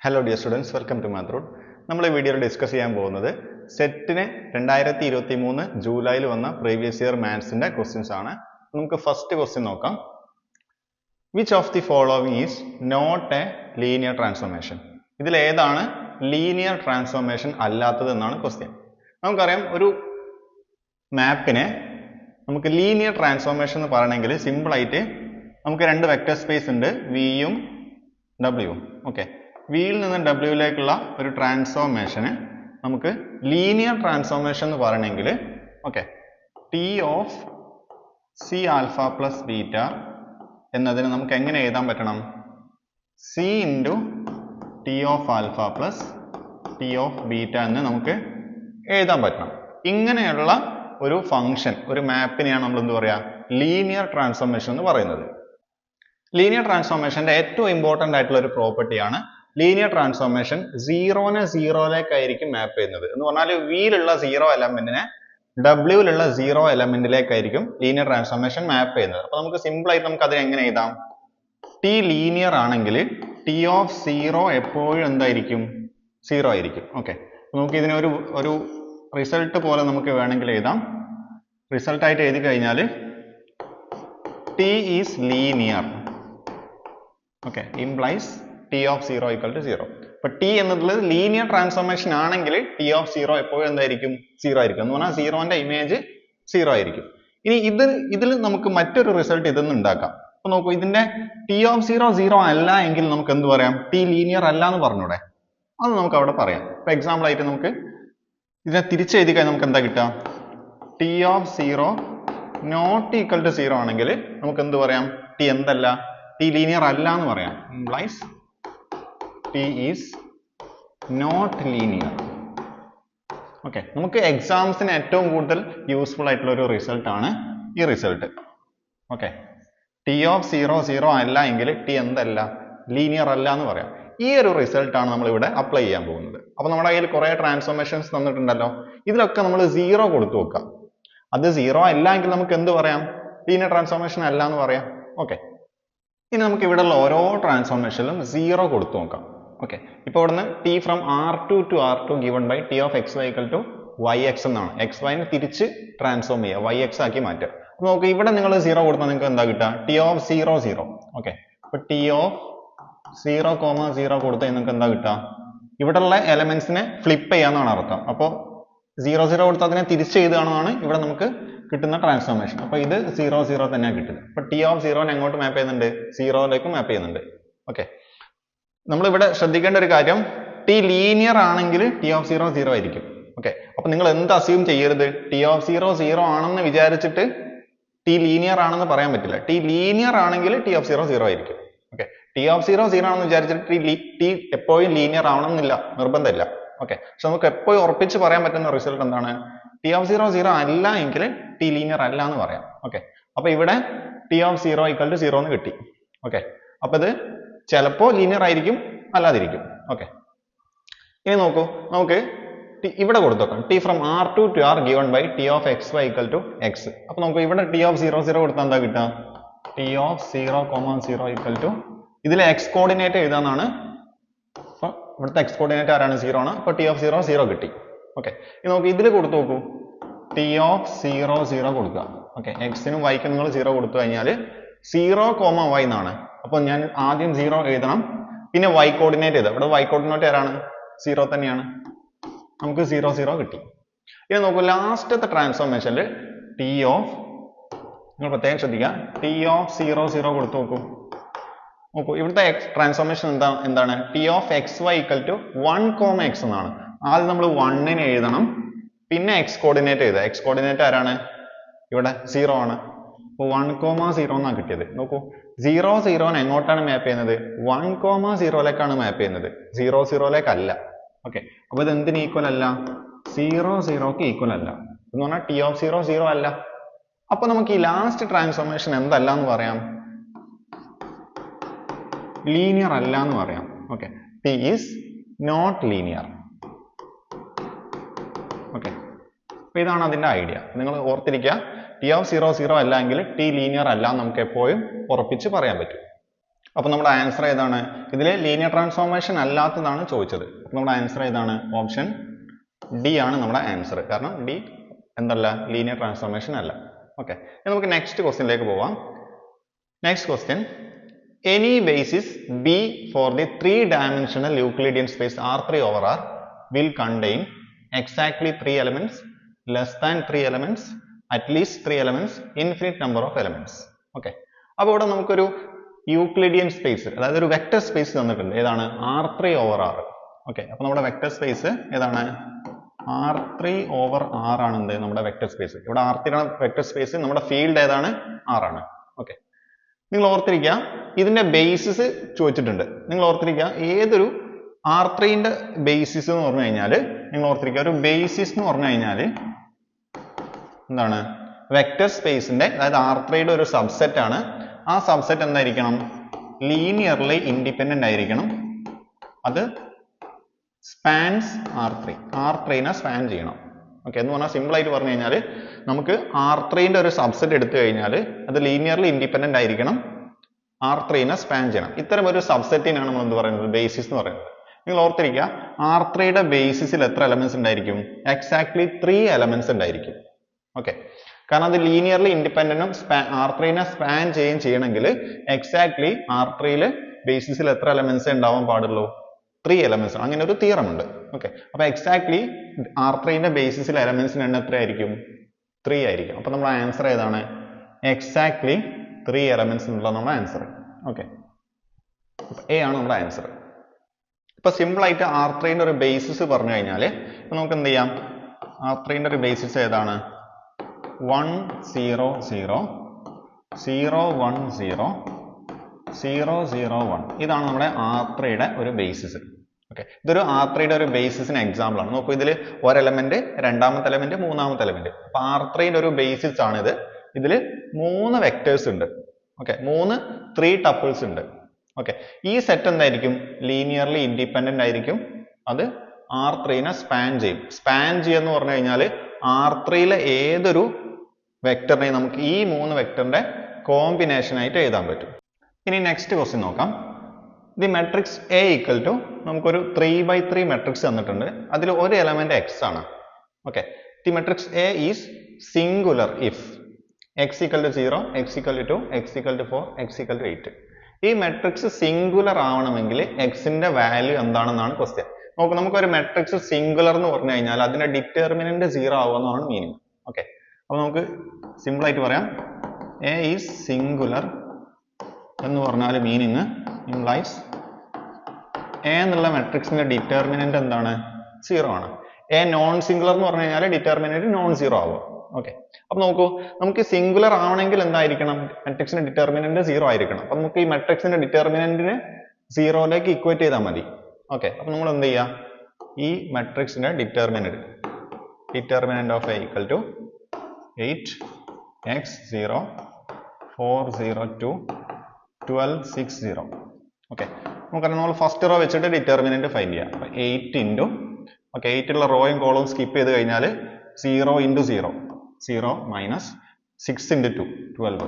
Hello dear students, welcome to Math Root. നമ്മൾ ഈ വീഡിയോയിൽ ഡിസ്കസ് ചെയ്യാൻ പോകുന്നത് സെറ്റിന് 2023 ജൂലൈയിൽ വന്ന പ്രീവിയസ് ഇയർ മാത്സിന്റെ ക്വസ്റ്റ്യൻസ് ആണ്. നമുക്ക് ഫസ്റ്റ് ക്വസ്റ്റ്യൻ നോക്കാം. Which of the following is not a linear transformation? ഇതിൽ ഏതാണ് ലീനിയർ ട്രാൻസ്ഫോർമേഷൻ അല്ലാത്തത് എന്നാണ് ക്വസ്റ്റ്യൻ. നമുക്കറിയാം ഒരു മാപ്പിനെ നമുക്ക് ലീനിയർ ട്രാൻസ്ഫോർമേഷൻ എന്ന് പറയണമെങ്കിൽ സിമ്പിൾ ആയിട്ട് നമുക്ക് രണ്ട് വെക്റ്റർ സ്പേസ് ഉണ്ട്, വിയും ഡബ്ല്യുവും. ഓക്കെ, വിയിൽ നിന്ന് ഡബ്ല്യൂയിലേക്കുള്ള ഒരു ട്രാൻസ്ഫോർമേഷന് നമുക്ക് ലീനിയർ ട്രാൻസ്ഫോർമേഷൻ എന്ന് പറയണമെങ്കിൽ okay T of C alpha plus beta എന്നതിന് നമുക്ക് എങ്ങനെ എഴുതാൻ പറ്റണം? C into T of alpha plus T of beta എന്ന് നമുക്ക് എഴുതാൻ പറ്റണം. ഇങ്ങനെയുള്ള ഒരു ഫംഗ്ഷൻ, ഒരു മാപ്പിനെയാണ് നമ്മൾ എന്ത് പറയുക? ലീനിയർ ട്രാൻസ്ഫോർമേഷൻ എന്ന് പറയുന്നത്. ലീനിയർ ട്രാൻസ്ഫോർമേഷന്റെ ഏറ്റവും ഇമ്പോർട്ടന്റ് ആയിട്ടുള്ള ഒരു പ്രോപ്പർട്ടിയാണ് ലീനിയർ ട്രാൻസ്ഫോർമേഷൻ സീറോനെ സീറോയിലേക്കായിരിക്കും മാപ്പ് ചെയ്യുന്നത്. എന്ന് പറഞ്ഞാൽ വിയിലുള്ള സീറോ എലമെന്റിനെ ഡബ്ല്യൂയിലുള്ള സീറോ എലമെന്റിലേക്കായിരിക്കും ലീനിയർ ട്രാൻസ്ഫോർമേഷൻ മാപ്പ് ചെയ്യുന്നത്. അപ്പൊ നമുക്ക് സിമ്പിൾ ആയിട്ട് നമുക്ക് അതിനെ എങ്ങനെ എഴുതാം? ടി ലീനിയർ ആണെങ്കിൽ ടി ഓഫ് സീറോ എപ്പോഴും എന്തായിരിക്കും? സീറോ ആയിരിക്കും. ഓക്കെ, നമുക്ക് ഇതിനെ ഒരു റിസൾട്ട് പോലെ നമുക്ക് വേണമെങ്കിൽ എഴുതാം. റിസൾട്ട് ആയിട്ട് എഴുതി കഴിഞ്ഞാൽ T is linear okay implies T of zero equal to zero. അപ്പൊ ടി എന്നുള്ളത് ലീനിയർ ട്രാൻസ്ഫോർമേഷൻ ആണെങ്കിൽ ടി ഓഫ് സീറോ എപ്പോഴും എന്തായിരിക്കും? സീറോ ആയിരിക്കും. എന്ന് പറഞ്ഞാൽ സീറോന്റെ ഇമേജ് സീറോ ആയിരിക്കും. ഇനി ഇതിൽ നമുക്ക് മറ്റൊരു റിസൾട്ട് ഇതൊന്നും ഉണ്ടാക്കാം. അപ്പൊ നോക്കൂ, ഇതിന്റെ ടി ഓഫ് സീറോ സീറോ അല്ല എങ്കിൽ നമുക്ക് എന്ത് പറയാം? ടി ലീനിയർ അല്ല എന്ന് പറഞ്ഞൂടെ? അത് നമുക്ക് അവിടെ പറയാം. ഇപ്പൊ എക്സാമ്പിൾ ആയിട്ട് നമുക്ക് ഇതിനെ തിരിച്ചെഴുതി കഴിഞ്ഞാൽ നമുക്ക് എന്താ കിട്ടുക? T of zero not equal to zero ആണെങ്കിൽ നമുക്ക് എന്ത് പറയാം? ടി എന്തല്ല? ടി ലീനിയർ അല്ല എന്ന് പറയാം. Implies T is not linear. Okay, നമുക്ക് എക്സാംസിന് ഏറ്റവും കൂടുതൽ യൂസ്ഫുൾ ആയിട്ടുള്ള ഒരു റിസൾട്ട് ആണ് ഈ result. Okay, T of zero zero അല്ല എങ്കിൽ ടി എന്തല്ല? ലീനിയർ അല്ല എന്ന് പറയാം. ഈ ഒരു റിസൾട്ട് ആണ് നമ്മൾ ഇവിടെ അപ്ലൈ ചെയ്യാൻ പോകുന്നത്. അപ്പൊ നമ്മുടെ കയ്യിൽ കുറെ ട്രാൻസ്ഫോർമേഷൻസ് തന്നിട്ടുണ്ടല്ലോ, ഇതിലൊക്കെ നമ്മൾ സീറോ കൊടുത്തു വെക്കാം. അത് സീറോ അല്ല എങ്കിൽ നമുക്ക് എന്ത് പറയാം? ലീനിയർ ട്രാൻസ്ഫോർമേഷൻ അല്ല എന്ന് പറയാം. ഓക്കെ, ഇനി നമുക്ക് ഇവിടെ ഉള്ള ഓരോ ട്രാൻസ്ഫോർമേഷനിലും സീറോ കൊടുത്തു നോക്കാം. ഓക്കെ, ഇപ്പൊ ഇവിടുന്ന് T from R2 to R2 given by T of X Y equal to Y X എന്നാണ്. എക്സ് വൈനെ തിരിച്ച് ട്രാൻസ്ഫോം ചെയ്യുക, വൈ എക്സ് ആക്കി മാറ്റുക. അപ്പൊ നോക്ക്, ഇവിടെ നിങ്ങൾ സീറോ കൊടുത്താൽ നിങ്ങൾക്ക് എന്താ കിട്ടുക? T of zero zero. Okay, അപ്പൊ T of zero comma zero കൊടുത്താൽ നിങ്ങൾക്ക് എന്താ കിട്ടുക? ഇവിടെയുള്ള എലമെന്റ്സിനെ ഫ്ലിപ്പ് ചെയ്യാന്നാണ് അർത്ഥം. അപ്പോൾ സീറോ സീറോ കൊടുത്താൽ അതിനെ തിരിച്ച് എഴുതുകയാണെന്നാണ് ഇവിടെ നമുക്ക് കിട്ടുന്ന ട്രാൻസ്ഫോർമേഷൻ. അപ്പൊ ഇത് സീറോ സീറോ തന്നെയാണ് കിട്ടുന്നത്. അപ്പൊ ടി ഓഫ് സീറോനെ എങ്ങോട്ട് മാപ്പ് ചെയ്യുന്നുണ്ട്? സീറോയിലേക്ക് മാപ്പ് ചെയ്യുന്നുണ്ട്. ഓക്കെ, നമ്മൾ ഇവിടെ ശ്രദ്ധിക്കേണ്ട ഒരു കാര്യം, ടി ലീനിയർ ആണെങ്കിൽ ടി ഓഫ് സീറോ സീറോ ആയിരിക്കും. ഓക്കെ, അപ്പൊ നിങ്ങൾ എന്ത് അസ്യൂം ചെയ്യരുത്? ടി ഓഫ് സീറോ സീറോ ആണെന്ന് വിചാരിച്ചിട്ട് ടി ലീനിയർ ആണെന്ന് പറയാൻ പറ്റില്ല. ടി ലീനിയർ ആണെങ്കിൽ ടി ഓഫ് സീറോ സീറോ ആയിരിക്കും. Okay, T of zero zero ആണെന്ന് വിചാരിച്ചിട്ട് ടി എപ്പോഴും ലീനിയർ ആവണമെന്നില്ല, നിർബന്ധമില്ല. ഓക്കെ, പക്ഷെ നമുക്ക് എപ്പോഴും ഉറപ്പിച്ച് പറയാൻ പറ്റുന്ന റിസൾട്ട് എന്താണ്? ടി ഓഫ് സീറോ സീറോ അല്ല എങ്കിൽ ടി ലീനിയർ അല്ല എന്ന് പറയാം. ഓക്കെ, അപ്പൊ ഇവിടെ T of zero equal to zero എന്ന് കിട്ടി. ഓക്കെ, അപ്പൊ ഇത് ചിലപ്പോ ലീനിയർ ആയിരിക്കും, അല്ലാതിരിക്കും. ഓക്കെ, ഇനി നോക്കൂ, നമുക്ക് ഇവിടെ കൊടുത്തു നോക്കാം. T from R2 to R given by T of X Y equal to X. അപ്പൊ നമുക്ക് ഇവിടെ ടി ഓഫ് സീറോ സീറോ കൊടുത്താൽ എന്താ കിട്ടുക? T of zero comma zero equal to ഇതിലെ എക്സ് കോർഡിനേറ്റ് എഴുതാന്നാണ്. അപ്പൊ ഇവിടുത്തെ എക്സ് കോർഡിനേറ്റ് ആരാണ്? സീറോ ആണ്. അപ്പൊ ടി ഓഫ് സീറോ സീറോ കിട്ടി. ഓക്കെ, ഇനി നമുക്ക് ഇതിൽ കൊടുത്തു നോക്കൂ, ടി ഓഫ് സീറോ സീറോ കൊടുക്കുക. ഓക്കെ, എക്സിനും വൈക്കും നിങ്ങൾ സീറോ കൊടുത്തു കഴിഞ്ഞാൽ സീറോ കോമ വൈ എന്നാണ്. അപ്പൊ ഞാൻ ആദ്യം സീറോ എഴുതണം, പിന്നെ വൈ കോർഡിനേറ്റ് എഴുതാം. ഇവിടെ വൈ കോർഡിനേറ്റ് ആരാണ്? സീറോ തന്നെയാണ്. നമുക്ക് സീറോ സീറോ കിട്ടി. ഇനി നോക്കൂ, ലാസ്റ്റത്തെ ട്രാൻസ്ഫോർമേഷനിൽ ടി ഓഫ്, നിങ്ങൾ പ്രത്യേകം ശ്രദ്ധിക്കുക, ടി ഓഫ് സീറോ സീറോ കൊടുത്തു നോക്കൂ. നോക്കൂ, ഇവിടുത്തെ ട്രാൻസ്ഫോർമേഷൻ എന്താണ്? T of X Y equal to one comma X എന്നാണ്. ആദ്യം നമ്മൾ വണ്ണിന് എഴുതണം, പിന്നെ എക്സ് കോർഡിനേറ്റ് എഴുതുക. എക്സ് കോർഡിനേറ്റ് ആരാണ്? ഇവിടെ സീറോ ആണ്. അപ്പൊ വൺ കോമ സീറോ എന്നാണ് കിട്ടിയത്. നോക്കൂ, സീറോ സീറോനെ എങ്ങോട്ടാണ് മാപ്പ് ചെയ്യുന്നത്? വൺ കോമ സീറോയിലേക്കാണ് മാപ്പ് ചെയ്യുന്നത്, സീറോ സീറോയിലേക്കല്ല. ഓക്കെ, അപ്പൊ ഇത് എന്തിന് ഈക്വൽ അല്ല? സീറോ സീറോക്ക് ഈക്വൽ അല്ല. എന്ന് പറഞ്ഞാൽ ടി ഓഫ് സീറോ സീറോ അല്ല. അപ്പൊ നമുക്ക് ഈ ലാസ്റ്റ് ട്രാൻസ്ഫോർമേഷൻ എന്തല്ല എന്ന് പറയാം? ലീനിയർ അല്ല എന്ന് പറയാം. Okay, T is not linear. Okay, അപ്പൊ ഇതാണ് അതിന്റെ ഐഡിയ. നിങ്ങൾ ഓർത്തിരിക്കുക, ടി ഓഫ് സീറോ സീറോ അല്ല എങ്കിൽ ടി ലീനിയർ അല്ല നമുക്ക് എപ്പോഴും ഉറപ്പിച്ച് പറയാൻ പറ്റും. അപ്പോൾ നമ്മുടെ ആൻസർ ഏതാണ്? ഇതിൽ ലീനിയർ ട്രാൻസ്ഫോർമേഷൻ അല്ലാത്തതാണ് ചോദിച്ചത്. അപ്പോൾ നമ്മുടെ ആൻസർ ഏതാണ്? ഓപ്ഷൻ ഡി ആണ് നമ്മുടെ ആൻസർ. കാരണം ഡി എന്തല്ല, ലീനിയർ ട്രാൻസ്ഫോർമേഷൻ അല്ല. ഓക്കെ, നമുക്ക് നെക്സ്റ്റ് ക്വസ്റ്റ്യനിലേക്ക് പോവാം. Next question, any basis B for the 3-dimensional Euclidean space R3 over R will contain exactly 3 elements, less than 3 elements, at least 3 elements, infinite number of elements. Okay, അപ്പോൾ ഇവിടെ നമുക്കൊരു Euclidean space, അതായത് ഒരു vector space തന്നിട്ടുണ്ട്. ഏതാണ്? R3 over R. Okay, അപ്പോൾ നമ്മുടെ vector space ഏതാണ്? R3 over R ആണ് എന്ത് നമ്മുടെ വെക്ടർ സ്പേസ്. ഇവിടെ R3 ആണ് വെക്ടർ സ്പേസ്, നമ്മുടെ ഫീൽഡ് ഏതാണ്? R ആണ്. ഓക്കെ, നിങ്ങൾ ഓർത്തിരിക്കുക, ഇതിന്റെ ബേസിസ് ചോദിച്ചിട്ടുണ്ട്. നിങ്ങൾ ഓർത്തിരിക്കുക, ഏതൊരു R3ന്റെ ബേസിസ് എന്ന് പറഞ്ഞു കഴിഞ്ഞാൽ നിങ്ങൾ ഓർത്തിരിക്കുക, ഒരു ബേസിസ് എന്ന് പറഞ്ഞു കഴിഞ്ഞാൽ എന്താണ്? വെക്ടർ സ്പേസിന്റെ, അതായത് R3യുടെ ഒരു സബ്സെറ്റ് ആണ്. ആ സബ്സെറ്റ് എന്തായിരിക്കണം? ലീനിയർലി ഇൻഡിപെൻഡന്റ് ആയിരിക്കണം. അത് സ്പാൻസ് R3നെ സ്പാൻ ചെയ്യണം. ഓക്കെ, എന്ന് പറഞ്ഞാൽ സിമ്പിൾ ആയിട്ട് പറഞ്ഞു കഴിഞ്ഞാൽ നമുക്ക് R3ന്റെ ഒരു സബ്സെറ്റ് എടുത്തു കഴിഞ്ഞാൽ അത് ലീനിയർലി ഇൻഡിപെൻഡന്റ് ആയിരിക്കണം, R3നെ സ്പാൻ ചെയ്യണം. ഇത്തരം ഒരു സബ്സെറ്റിനാണ് നമ്മൾ എന്ത് പറയുന്നത്? ബേസിസ് എന്ന് പറയുന്നത്. നിങ്ങൾ ഓർത്തിരിക്കുക, R3യുടെ ബേസിസിൽ എത്ര എലമെന്റ്സ് ഉണ്ടായിരിക്കും? എക്സാക്ട്ലി 3 എലമെന്റ്സ് ഉണ്ടായിരിക്കും. ഓക്കെ, കാരണം അത് ലീനിയർലി ഇൻഡിപെൻഡന്റും R3നെ സ്പാൻ ചെയ്യണമെങ്കിൽ എക്സാക്ട്ലി R3യിൽ ബേസിസിൽ എത്ര എലമെന്റ്സ് ഉണ്ടാവാൻ പാടുള്ളൂ? 3 എലമെന്റ്സ്. അങ്ങനെ ഒരു തിയറം ഉണ്ട്. ഓക്കെ, അപ്പൊ എക്സാക്ട്ലി R3ന്റെ ബേസിസിൽ എലമെന്റ്സിന് എണ്ണം എത്രയായിരിക്കും? 3 ആയിരിക്കും. അപ്പൊ നമ്മുടെ ആൻസർ ഏതാണ്? എക്സാക്ട്ലി 3 എലമെന്റ്സ് എന്നുള്ള നമ്മുടെ ആൻസർ. ഓക്കെ, എ ആണ് നമ്മുടെ ആൻസർ. ഇപ്പൊ സിമ്പിൾ ആയിട്ട് R3ന്റെ ഒരു ബേസിസ് പറഞ്ഞു കഴിഞ്ഞാൽ നമുക്ക് എന്ത് ചെയ്യാം? R3ന്റെ ഒരു ബേസിസ് ഏതാണ്? 1 0 0 0 1 0 0 0 1. ഇതാണ് നമ്മുടെ R3യുടെ ഒരു ബേസിസ്. ഓക്കെ, ഇതൊരു R3യുടെ ഒരു ബേസിസിന് എക്സാമ്പിൾ ആണ്. നോക്കൂ, ഇതിൽ ഒരു എലമെന്റ്, രണ്ടാമത്തെ എലമെന്റ്, മൂന്നാമത്തെ എലമെന്റ്. അപ്പൊ R3യുടെ ഒരു ബേസിസ് ആണ് ഇത്. ഇതിൽ 3 വെക്ടേഴ്സ് ഉണ്ട്. ഓക്കെ, 3 ടപ്പിൾസ് ഉണ്ട്. ഓക്കെ, ഈ സെറ്റ് എന്തായിരിക്കും? ലീനിയർലി ഇൻഡിപെൻഡന്റ് ആയിരിക്കും. അത് R3നെ സ്പാൻ ചെയ്യും. സ്പാൻ ചെയ്യുമെന്ന് പറഞ്ഞു കഴിഞ്ഞാൽ R3യിലെ ഏതൊരു വെക്ടറിനെയും നമുക്ക് ഈ 3 വെക്ടറിന്റെ കോമ്പിനേഷൻ ആയിട്ട് എഴുതാൻ പറ്റും. ഇനി നെക്സ്റ്റ് ക്വസ്റ്റ്യൻ നോക്കാം. The matrix A equal to, നമുക്കൊരു 3x3 മെട്രിക്സ് തന്നിട്ടുണ്ട്. അതിൽ ഒരു എലമെന്റ് എക്സ് ആണ്. Okay, the matrix A is singular if x equal to 0, x equal to 2, x equal to 4, x equal to 8. ഈ മെട്രിക്സ് സിംഗുലർ ആവണമെങ്കിൽ എക്സിന്റെ value എന്താണെന്നാണ് question. നോക്കൂ, നമുക്കൊരു മെട്രിക്സ് സിംഗുലർ എന്ന് പറഞ്ഞു കഴിഞ്ഞാൽ അതിന്റെ ഡിറ്റർമിനന്റ് 0 ആവുമെന്നാണ് മീനിങ്. ഓക്കെ, അപ്പൊ നമുക്ക് സിമ്പിൾ ആയിട്ട് പറയാം, എ ഈസ് സിംഗുലർ എന്ന് പറഞ്ഞാൽ മീനിങ് ഇംപ്ലൈസ് എ എന്നുള്ള മെട്രിക്സിന്റെ ഡിറ്റർമിനന്റ് എന്താണ്? 0 ആണ്. എ നോൺ സിംഗുലർ എന്ന് പറഞ്ഞു കഴിഞ്ഞാൽ ഡിറ്റർമിനന്റ് നോൺ 0 ആവും. ഓക്കെ, അപ്പൊ നോക്കൂ, നമുക്ക് സിംഗുലർ ആവണമെങ്കിൽ എന്തായിരിക്കണം? മെട്രിക്സിന്റെ ഡിറ്റർമിനന്റ് 0 ആയിരിക്കണം. അപ്പൊ നമുക്ക് ഈ മെട്രിക്സിന്റെ ഡിറ്റർമിനന്റിനെ 0യിലേക്ക് ഇക്വേറ്റ് ചെയ്താൽ മതി. ഓക്കെ, അപ്പൊ നമ്മൾ എന്ത് ചെയ്യാം? ഈ മെട്രിക്സിന്റെ determinant of A equal to 8 x 0 4 0 2 12 6 0. Okay, നമുക്കറിയാം, നമ്മൾ ഫസ്റ്റ് റോ വെച്ചിട്ട് ഡിറ്റർമിനന്റ് ഫൈൻഡ് ചെയ്യാം. അപ്പൊ 8 ഇൻറ്റു, ഓക്കെ, 8 ഉള്ള റോയും കോളവും സ്കിപ്പ് ചെയ്ത് കഴിഞ്ഞാൽ 0 ഇൻറ്റു 0 0 മൈനസ് 6 ഇൻറ്റു 2 12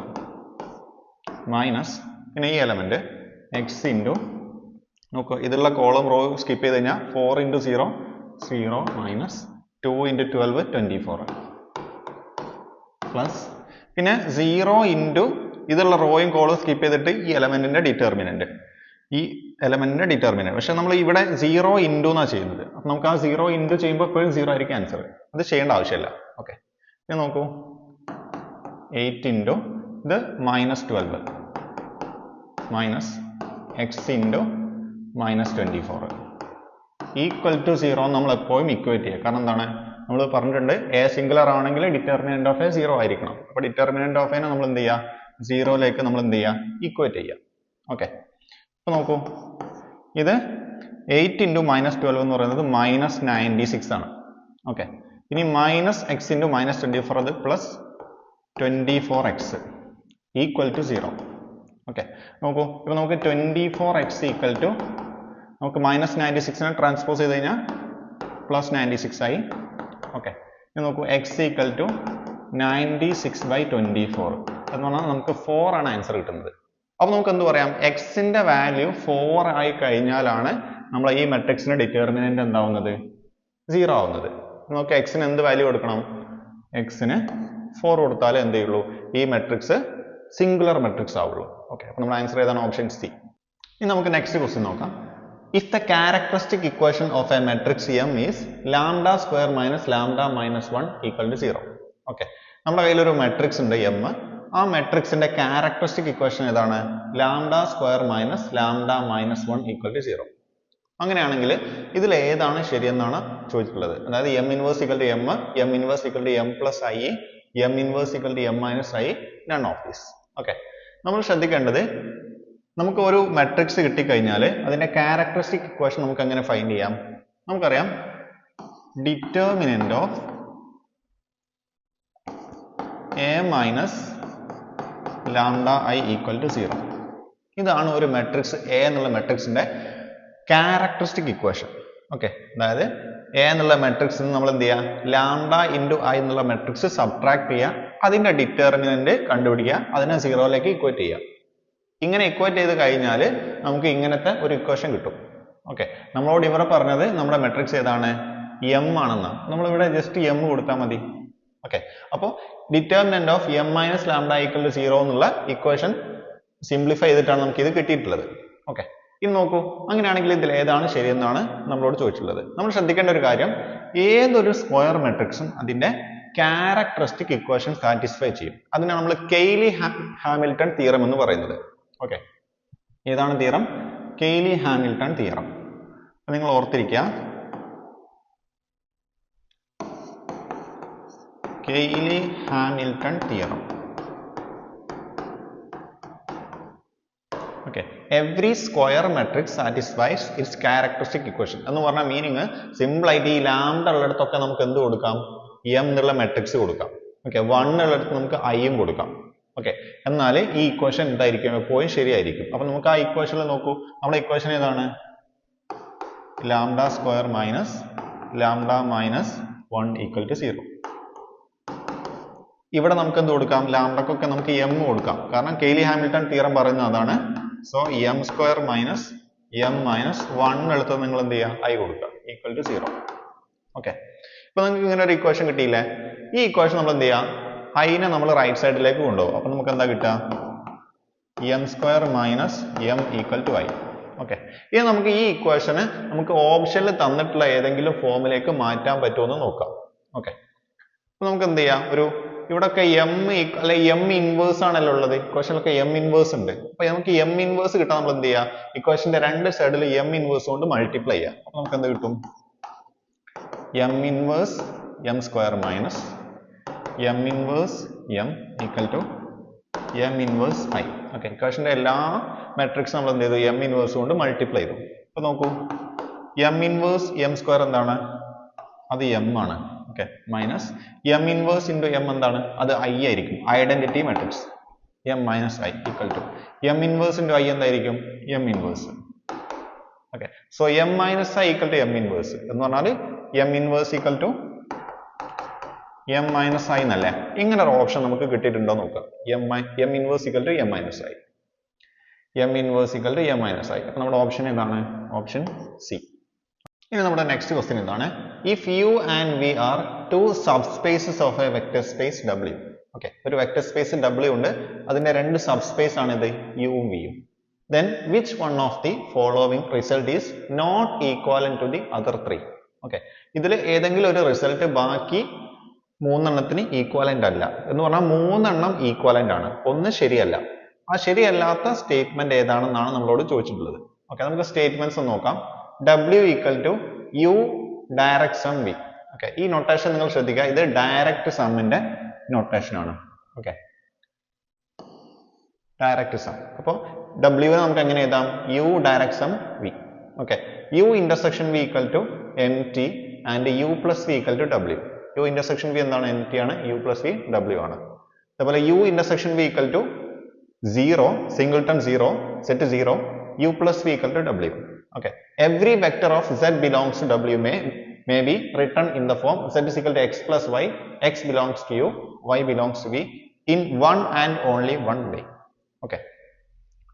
മൈനസ്, പിന്നെ ഈ എലമെന്റ് എക്സ് ഇൻറ്റു, നോക്കൂ, ഇതിലുള്ള കോളം റോ സ്കിപ്പ് ചെയ്ത് കഴിഞ്ഞാൽ 4 ഇൻറ്റു 0 0 മൈനസ് 2 ഇൻറ്റു 12 24 പ്ലസ്, പിന്നെ 0 ഇൻറ്റു ഇതുള്ള റോയും കോളും സ്കിപ്പ് ചെയ്തിട്ട് ഈ എലമെന്റിന്റെ ഡിറ്റർമിനന്റ്, പക്ഷെ നമ്മൾ ഇവിടെ 0 ഇൻറ്റു എന്നാണ് ചെയ്യുന്നത്. അപ്പൊ നമുക്ക് ആ 0 ഇൻറ്റു ചെയ്യുമ്പോൾ എപ്പോഴും 0 ആയിരിക്കും ആൻസർ. അത് ചെയ്യേണ്ട ആവശ്യമില്ല. ഓക്കെ, ഇനി നോക്കൂ, 8 ഇൻറ്റു ഇത് minus 12 minus X into minus 24 equal to 0 നമ്മൾ എപ്പോഴും ഇക്വേറ്റ് ചെയ്യുക. കാരണം എന്താണ്? നമ്മൾ പറഞ്ഞിട്ടുണ്ട്, എ സിംഗുലർ ആണെങ്കിൽ ഡിറ്റർമിനന്റ് ഓഫ് എ 0 ആയിരിക്കണം. അപ്പൊ ഡിറ്റർമിനന്റ് ഓഫ് എനെ നമ്മൾ എന്ത് ചെയ്യുക? 0യിലേക്ക് നമ്മൾ എന്ത് ചെയ്യുക? ഇക്വേറ്റ് ചെയ്യുക. ഓക്കെ, അപ്പൊ നോക്കൂ, ഇത് 8 ഇൻറ്റു മൈനസ് 12 എന്ന് പറയുന്നത് മൈനസ് 96 ആണ്. ഓക്കെ, ഇനി മൈനസ് എക്സ് ഇൻറ്റു മൈനസ് 24 അത് plus 24x equal to 0. Okay, നോക്കൂ, ഇപ്പൊ നമുക്ക് 24x ഈക്വൽ ടു, നമുക്ക് മൈനസ് 96നെ ട്രാൻസ്പോസ് ചെയ്ത് കഴിഞ്ഞാൽ പ്ലസ് 96 ആയി. ഓക്കെ, ഇനി നോക്കൂ, എക്സ് ഈക്വൽ ടു 96/24 എന്ന് പറഞ്ഞാൽ നമുക്ക് 4 ആണ് ആൻസർ കിട്ടുന്നത്. അപ്പോൾ നമുക്ക് എന്ത് പറയാം, എക്സിന്റെ വാല്യൂ 4 ആയി കഴിഞ്ഞാലാണ് നമ്മൾ ഈ മെട്രിക്സിന്റെ ഡിറ്റർമിനന്റ് എന്താവുന്നത്, 0 ആവുന്നത്. നമുക്ക് എക്സിന് എന്ത് വാല്യൂ കൊടുക്കണം, എക്സിന് 4 കൊടുത്താലേ എന്ത് ചെയ്യുള്ളൂ, ഈ മെട്രിക്സ് സിംഗുലർ മെട്രിക്സ് ആവുള്ളൂ. ഓക്കെ, അപ്പോൾ നമ്മുടെ ആൻസർ ഏതാണ്, ഓപ്ഷൻ സി. ഇനി നമുക്ക് നെക്സ്റ്റ് ക്വസ്റ്റ്യൻ നോക്കാം. If the characteristic equation of a matrix M is lambda square minus lambda minus 1 equal to 0. Okay, നമ്മുടെ കയ്യിൽ ഒരു മെട്രിക്സ് ഉണ്ട് M. ആ മെട്രിക്സിന്റെ ക്യാരക്ടറിസ്റ്റിക് ഇക്വേഷൻ ഏതാണ്, lambda square minus lambda minus 1 equal to 0. അങ്ങനെയാണെങ്കിൽ ഇതിൽ ഏതാണ് ശരിയെന്നാണ് ചോദിച്ചിട്ടുള്ളത്. അതായത് M inverse equal to M, M inverse equal to M plus I, M inverse equal to M minus I, none of these. Okay, നമ്മൾ ശ്രദ്ധിക്കേണ്ടത്, നമുക്ക് ഒരു മെട്രിക്സ് കിട്ടിക്കഴിഞ്ഞാൽ അതിന്റെ ക്യാരക്ടറിസ്റ്റിക് ഇക്വേഷൻ നമുക്ക് എങ്ങനെ ഫൈൻഡ് ചെയ്യാം. നമുക്കറിയാം determinant of A minus lambda I equal to 0. ഇതാണ് ഒരു മെട്രിക്സ് എ എന്നുള്ള മെട്രിക്സിന്റെ ക്യാരക്ടറിസ്റ്റിക് ഇക്വേഷൻ. ഓക്കെ, അതായത് എ എന്നുള്ള മെട്രിക്സിൽ നമ്മൾ എന്ത് ചെയ്യുക, ലാംഡ ഇൻറ്റു ഐ എന്നുള്ള മെട്രിക്സ് സബ്ട്രാക്ട് ചെയ്യുക, അതിന്റെ ഡിറ്റർമിനന്റ് കണ്ടുപിടിക്കുക, അതിനെ 0യിലേക്ക് ഇക്വേറ്റ് ചെയ്യുക. ഇങ്ങനെ ഇക്വേറ്റ് ചെയ്ത് കഴിഞ്ഞാൽ നമുക്ക് ഇങ്ങനത്തെ ഒരു ഇക്വേഷൻ കിട്ടും. ഓക്കെ, നമ്മളോട് ഇവിടെ പറഞ്ഞത് നമ്മുടെ മെട്രിക്സ് ഏതാണ്, എം ആണെന്നാണ്. നമ്മളിവിടെ ജസ്റ്റ് എം കൊടുത്താൽ മതി. ഓക്കെ, അപ്പോൾ determinant of M minus lambda equal to 0 എന്നുള്ള ഇക്വേഷൻ സിംപ്ലിഫൈ ചെയ്തിട്ടാണ് നമുക്ക് ഇത് കിട്ടിയിട്ടുള്ളത്. ഓക്കെ, ഇനി നോക്കൂ, അങ്ങനെയാണെങ്കിൽ ഇതിൽ ഏതാണ് ശരിയെന്നാണ് നമ്മളോട് ചോദിച്ചിട്ടുള്ളത്. നമ്മൾ ശ്രദ്ധിക്കേണ്ട ഒരു കാര്യം, ഏതൊരു സ്ക്വയർ മെട്രിക്സും അതിന്റെ ക്യാരക്ടറിസ്റ്റിക് ഇക്വേഷൻ സാറ്റിസ്ഫൈ ചെയ്യും. അതിനാണ് നമ്മൾ കെയ്ലി ഹാമിൽട്ടൺ തിയറം എന്ന് പറയുന്നത്. ഓക്കെ, ഏതാണ് തിയറം, കെയ്ലി ഹാമിൽട്ടൺ തിയറം. നിങ്ങൾ ഓർത്തിരിക്കുക, Cayley Hamilton theorem. Okay, every square matrix satisfies it's characteristic equation എന്ന് പറഞ്ഞ മീനിങ് സിമ്പിൾ ആയിട്ട് ഈ ലാംഡ ഉള്ളിടത്തൊക്കെ നമുക്ക് എന്ത് കൊടുക്കാം, എം എന്നുള്ള മെട്രിക്സ് കൊടുക്കാം. ഓക്കെ, 1 ഉള്ളിടത്ത് നമുക്ക് ഐയും കൊടുക്കാം. ഓക്കെ, എന്നാൽ ഈ ഇക്വേഷൻ എന്തായിരിക്കും, എപ്പോഴും ശരിയായിരിക്കും. അപ്പൊ നമുക്ക് ആ ഇക്വേഷനിൽ നോക്കൂ, നമ്മുടെ ഇക്വേഷൻ ഏതാണ്, lambda square minus lambda minus 1 equal to 0. ഇവിടെ നമുക്ക് എന്ത് കൊടുക്കാം, ലാംഡക്കൊക്കെ നമുക്ക് എം കൊടുക്കാം, കാരണം കെയ്ലി ഹാമിൽട്ടൺ തിയറം പറയുന്നത് അതാണ്. So M square minus M minus 1 എടുത്ത് നിങ്ങൾ എന്ത് ചെയ്യുക, ഐ കൊടുക്കുക, ഈക്വൽ ടു 0. ഓക്കെ, ഇപ്പൊ നിങ്ങൾക്ക് ഇങ്ങനെ ഒരു ഇക്വേഷൻ കിട്ടിയില്ലേ. ഈ ഇക്വേഷൻ നമ്മൾ എന്ത് ചെയ്യാം, ഐനെ നമ്മൾ റൈറ്റ് സൈഡിലേക്ക് കൊണ്ടുപോകും. അപ്പൊ നമുക്ക് എന്താ കിട്ടുക, M square minus M equal to I. Okay, ഇനി നമുക്ക് ഈ ഇക്വേഷന് നമുക്ക് ഓപ്ഷനിൽ തന്നിട്ടുള്ള ഏതെങ്കിലും ഫോമിലേക്ക് മാറ്റാൻ പറ്റുമെന്ന് നോക്കാം. ഓക്കെ, അപ്പൊ നമുക്ക് എന്ത് ചെയ്യാം, ഒരു ഇവിടെയൊക്കെ എം അല്ലെ എം ഇൻവേഴ്സ് ആണല്ലോ ഉള്ളത്, ഇക്വേഷനിലൊക്കെ എം ഇൻവേഴ്സ് ഉണ്ട്. അപ്പൊ നമുക്ക് എം ഇൻവേഴ്സ് കിട്ടാൻ നമ്മൾ എന്ത് ചെയ്യാം, ഇക്വേഷന്റെ രണ്ട് സൈഡിൽ എം ഇൻവേഴ്സ് കൊണ്ട് മൾട്ടിപ്ലൈ ചെയ്യാം. അപ്പൊ നമുക്ക് എന്ത് കിട്ടും, M inverse M square minus M inverse M equal to M inverse I. Okay, ഇക്വേഷന്റെ എല്ലാ മെട്രിക്സും നമ്മൾ എന്ത് ചെയ്തു, എം ഇൻവേഴ്സ് കൊണ്ട് മൾട്ടിപ്ലൈ ചെയ്തു. അപ്പൊ നോക്കൂ, എം ഇൻവേഴ്സ് എം സ്ക്വയർ എന്താണ്, അത് എം ആണ്. Okay, minus M inverse into M എന്താണ്, അത് ഐ ആയിരിക്കും, identity matrix. M minus I equal to M inverse into I എന്തായിരിക്കും, M inverse. Okay, so M minus I equal to M inverse എന്ന് പറഞ്ഞാൽ M inverse equal to M minus I എന്നല്ലേ. ഇങ്ങനെ ഒരു option നമുക്ക് കിട്ടിയിട്ടുണ്ടോ നോക്കാം. M inverse equal to M minus I, M inverse equal to M minus I. അപ്പൊ നമ്മുടെ ഓപ്ഷൻ ഏതാണ്, ഓപ്ഷൻ സി. ഇനി നമ്മുടെ നെക്സ്റ്റ് ക്വസ്റ്റ്യൻ ഇതാണ്, if U and V are two subspaces of a vector space W. Okay, ഒരു vector space W ഉണ്ട്, അതിന്റെ രണ്ട് സബ്സ്പേസ് ആണ് ഇത് യുവും വിയും. then which one of the following result is not equivalent to the other three. Okay, ഇതിൽ ഏതെങ്കിലും ഒരു റിസൾട്ട് ബാക്കി മൂന്നെണ്ണത്തിന് ഈക്വലന്റ് അല്ല എന്ന് പറഞ്ഞാൽ മൂന്നെണ്ണം ഈക്വലന്റ് ആണ്, ഒന്ന് ശരിയല്ല. ആ ശരിയല്ലാത്ത സ്റ്റേറ്റ്മെന്റ് ഏതാണെന്നാണ് നമ്മളോട് ചോദിച്ചിട്ടുള്ളത്. ഓക്കെ, നമുക്ക് സ്റ്റേറ്റ്മെന്റ്സ് നോക്കാം. W equal to U direct sum V. Okay, ഈ നൊട്ടേഷൻ നിങ്ങൾ ശ്രദ്ധിക്കുക, ഇത് ഡയറക്ട് സമ്മിന്റെ നൊട്ടേഷൻ ആണ്. Okay, direct sum. അപ്പോൾ W നമുക്ക് എങ്ങനെ എഴുതാം, U direct sum V. Okay, U intersection V equal to MT and U plus V equal to W. U intersection V എന്താണ്, MT ആണ്, U പ്ലസ് V W ആണ്. അതുപോലെ U intersection V equal to 0, singleton 0, set 0, U plus V equal to W. Okay, every vector of Z belongs to W may be written in the form Z is equal to X plus Y, X belongs to U, Y belongs to V in one and only one way. Okay,